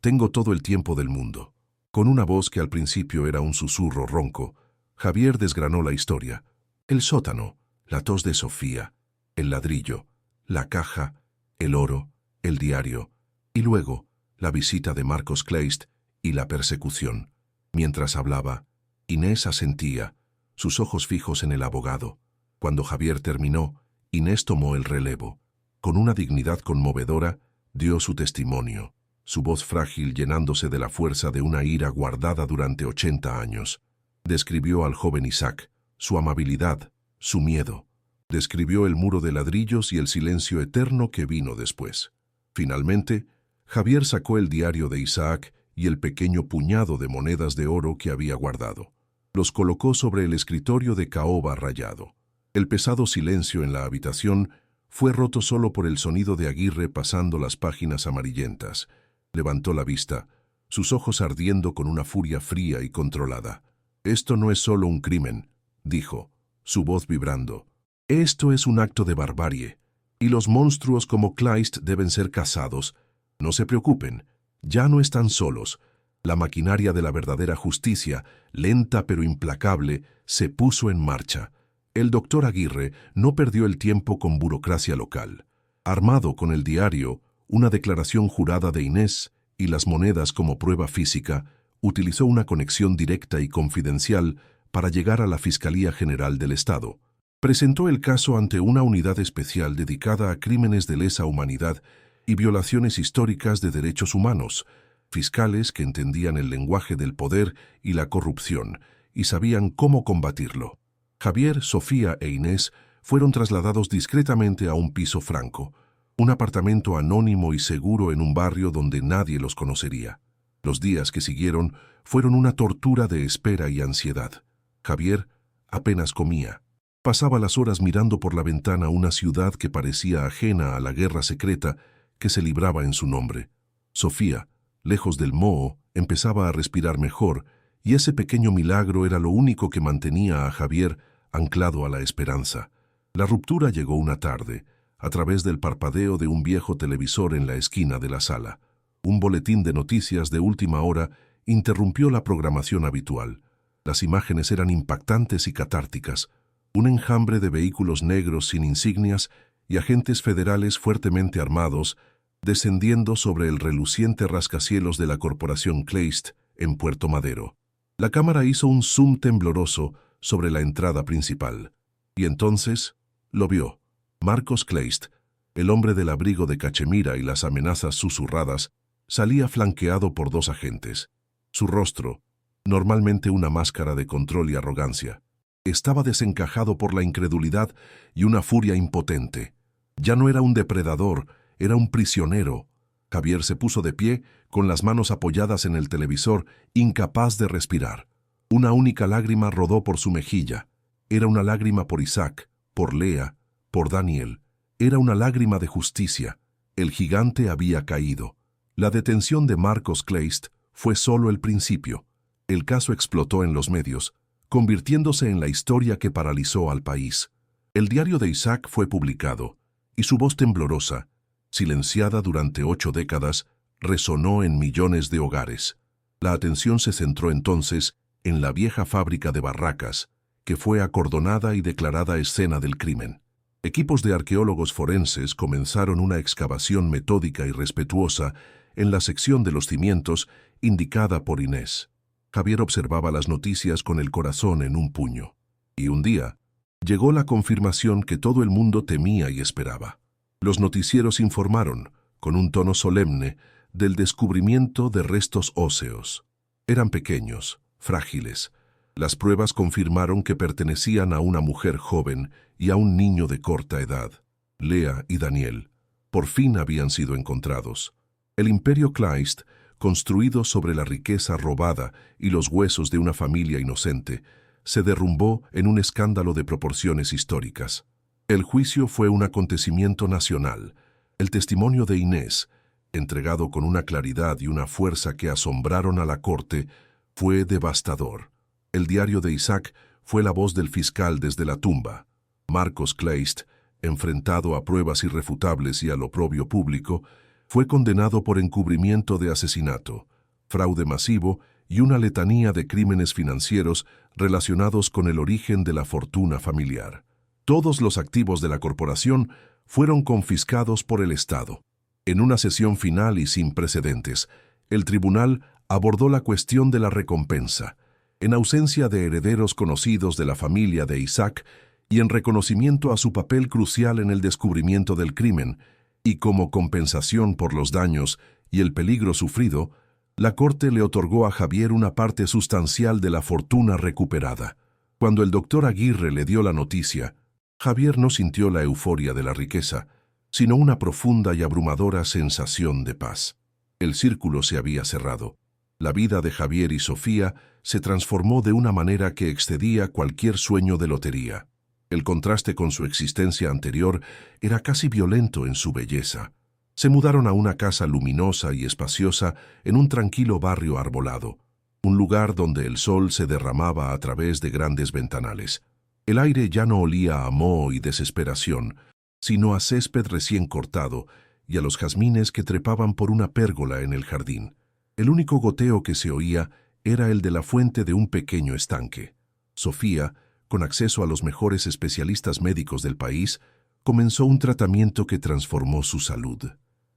Tengo todo el tiempo del mundo». Con una voz que al principio era un susurro ronco, Javier desgranó la historia. El sótano, la tos de Sofía, el ladrillo, la caja, el oro, el diario, y luego la visita de Marcos Kleist y la persecución. Mientras hablaba, Inés asentía, sus ojos fijos en el abogado. Cuando Javier terminó, Inés tomó el relevo. Con una dignidad conmovedora, dio su testimonio, su voz frágil llenándose de la fuerza de una ira guardada durante 80 años. Describió al joven Isaac, su amabilidad, su miedo. Describió el muro de ladrillos y el silencio eterno que vino después. Finalmente, Javier sacó el diario de Isaac y el pequeño puñado de monedas de oro que había guardado. Los colocó sobre el escritorio de caoba rayado. El pesado silencio en la habitación fue roto solo por el sonido de Aguirre pasando las páginas amarillentas. Levantó la vista, sus ojos ardiendo con una furia fría y controlada. «Esto no es solo un crimen», dijo, su voz vibrando. «Esto es un acto de barbarie, y los monstruos como Kleist deben ser cazados. No se preocupen, ya no están solos. La maquinaria de la verdadera justicia, lenta pero implacable, se puso en marcha. El doctor Aguirre no perdió el tiempo con burocracia local. Armado con el diario, una declaración jurada de Inés y las monedas como prueba física, utilizó una conexión directa y confidencial para llegar a la Fiscalía General del Estado. Presentó el caso ante una unidad especial dedicada a crímenes de lesa humanidad y violaciones históricas de derechos humanos, fiscales que entendían el lenguaje del poder y la corrupción y sabían cómo combatirlo. Javier, Sofía e Inés fueron trasladados discretamente a un piso franco, un apartamento anónimo y seguro en un barrio donde nadie los conocería. Los días que siguieron fueron una tortura de espera y ansiedad. Javier apenas comía. Pasaba las horas mirando por la ventana una ciudad que parecía ajena a la guerra secreta que se libraba en su nombre. Sofía, lejos del moho, empezaba a respirar mejor, y ese pequeño milagro era lo único que mantenía a Javier anclado a la esperanza. La ruptura llegó una tarde, a través del parpadeo de un viejo televisor en la esquina de la sala. Un boletín de noticias de última hora interrumpió la programación habitual. Las imágenes eran impactantes y catárticas. Un enjambre de vehículos negros sin insignias y agentes federales fuertemente armados descendiendo sobre el reluciente rascacielos de la corporación Kleist en Puerto Madero. La cámara hizo un zoom tembloroso sobre la entrada principal. Y entonces lo vio. Marcos Kleist, el hombre del abrigo de cachemira y las amenazas susurradas, salía flanqueado por dos agentes. Su rostro, normalmente una máscara de control y arrogancia, estaba desencajado por la incredulidad y una furia impotente. Ya no era un depredador, era un prisionero. Javier se puso de pie, con las manos apoyadas en el televisor, incapaz de respirar. Una única lágrima rodó por su mejilla. Era una lágrima por Isaac, por Lea, por Daniel. Era una lágrima de justicia. El gigante había caído. La detención de Marcos Kleist fue solo el principio. El caso explotó en los medios, convirtiéndose en la historia que paralizó al país. El diario de Isaac fue publicado, y su voz temblorosa, silenciada durante 8 décadas, resonó en millones de hogares. La atención se centró entonces en la vieja fábrica de barracas, que fue acordonada y declarada escena del crimen. Equipos de arqueólogos forenses comenzaron una excavación metódica y respetuosa en la sección de los cimientos indicada por Inés. Javier observaba las noticias con el corazón en un puño. Y un día, llegó la confirmación que todo el mundo temía y esperaba. Los noticieros informaron, con un tono solemne, del descubrimiento de restos óseos. Eran pequeños, frágiles. Las pruebas confirmaron que pertenecían a una mujer joven y a un niño de corta edad. Lea y Daniel, por fin habían sido encontrados. El imperio Kleist, construido sobre la riqueza robada y los huesos de una familia inocente, se derrumbó en un escándalo de proporciones históricas. El juicio fue un acontecimiento nacional. El testimonio de Inés, entregado con una claridad y una fuerza que asombraron a la corte, fue devastador. El diario de Isaac fue la voz del fiscal desde la tumba. Marcos Kleist, enfrentado a pruebas irrefutables y al oprobio público, fue condenado por encubrimiento de asesinato, fraude masivo y una letanía de crímenes financieros relacionados con el origen de la fortuna familiar. Todos los activos de la corporación fueron confiscados por el Estado. En una sesión final y sin precedentes, el tribunal abordó la cuestión de la recompensa. En ausencia de herederos conocidos de la familia de Isaac y en reconocimiento a su papel crucial en el descubrimiento del crimen, y como compensación por los daños y el peligro sufrido, la Corte le otorgó a Javier una parte sustancial de la fortuna recuperada. Cuando el doctor Aguirre le dio la noticia, Javier no sintió la euforia de la riqueza, sino una profunda y abrumadora sensación de paz. El círculo se había cerrado. La vida de Javier y Sofía se transformó de una manera que excedía cualquier sueño de lotería. El contraste con su existencia anterior era casi violento en su belleza. Se mudaron a una casa luminosa y espaciosa en un tranquilo barrio arbolado, un lugar donde el sol se derramaba a través de grandes ventanales. El aire ya no olía a moho y desesperación, sino a césped recién cortado y a los jazmines que trepaban por una pérgola en el jardín. El único goteo que se oía era el de la fuente de un pequeño estanque. Sofía, con acceso a los mejores especialistas médicos del país, comenzó un tratamiento que transformó su salud.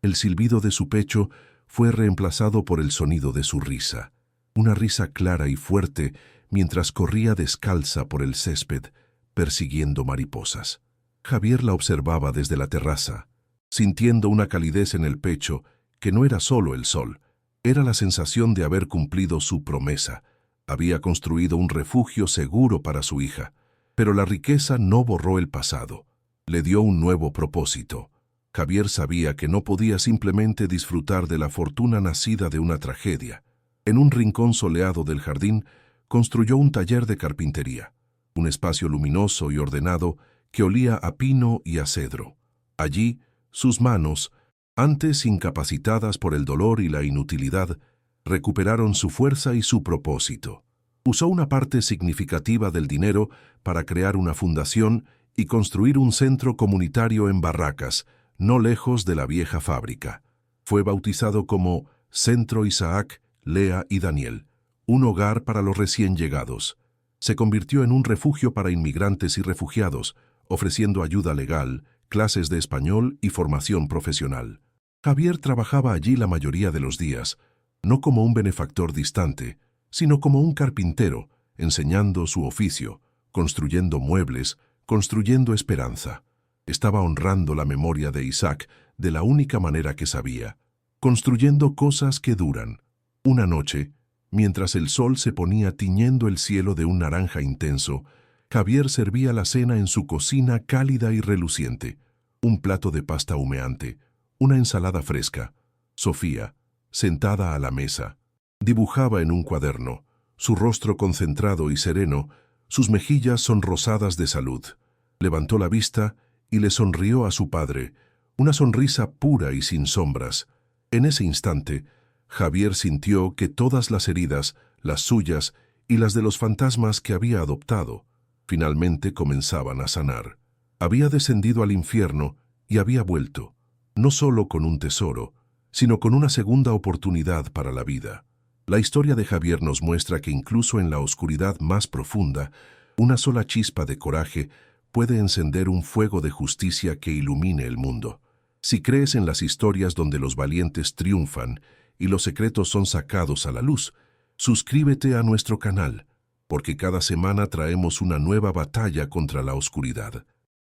El silbido de su pecho fue reemplazado por el sonido de su risa, una risa clara y fuerte mientras corría descalza por el césped, persiguiendo mariposas. Javier la observaba desde la terraza, sintiendo una calidez en el pecho que no era solo el sol, era la sensación de haber cumplido su promesa. Había construido un refugio seguro para su hija, pero la riqueza no borró el pasado, le dio un nuevo propósito. Javier sabía que no podía simplemente disfrutar de la fortuna nacida de una tragedia. En un rincón soleado del jardín, construyó un taller de carpintería, un espacio luminoso y ordenado que olía a pino y a cedro. Allí, sus manos, antes incapacitadas por el dolor y la inutilidad, recuperaron su fuerza y su propósito. Usó una parte significativa del dinero para crear una fundación y construir un centro comunitario en Barracas, no lejos de la vieja fábrica. Fue bautizado como Centro Isaac, Lea y Daniel, un hogar para los recién llegados. Se convirtió en un refugio para inmigrantes y refugiados, ofreciendo ayuda legal, clases de español y formación profesional. Javier trabajaba allí la mayoría de los días, no como un benefactor distante, sino como un carpintero, enseñando su oficio, construyendo muebles, construyendo esperanza. Estaba honrando la memoria de Isaac de la única manera que sabía, construyendo cosas que duran. Una noche, mientras el sol se ponía tiñendo el cielo de un naranja intenso, Javier servía la cena en su cocina cálida y reluciente, un plato de pasta humeante, una ensalada fresca. Sofía, sentada a la mesa, dibujaba en un cuaderno, su rostro concentrado y sereno, sus mejillas sonrosadas de salud. Levantó la vista y le sonrió a su padre, una sonrisa pura y sin sombras. En ese instante, Javier sintió que todas las heridas, las suyas y las de los fantasmas que había adoptado, finalmente comenzaban a sanar. Había descendido al infierno y había vuelto, no solo con un tesoro, sino con una segunda oportunidad para la vida. La historia de Javier nos muestra que incluso en la oscuridad más profunda, una sola chispa de coraje puede encender un fuego de justicia que ilumine el mundo. Si crees en las historias donde los valientes triunfan y los secretos son sacados a la luz, suscríbete a nuestro canal, porque cada semana traemos una nueva batalla contra la oscuridad.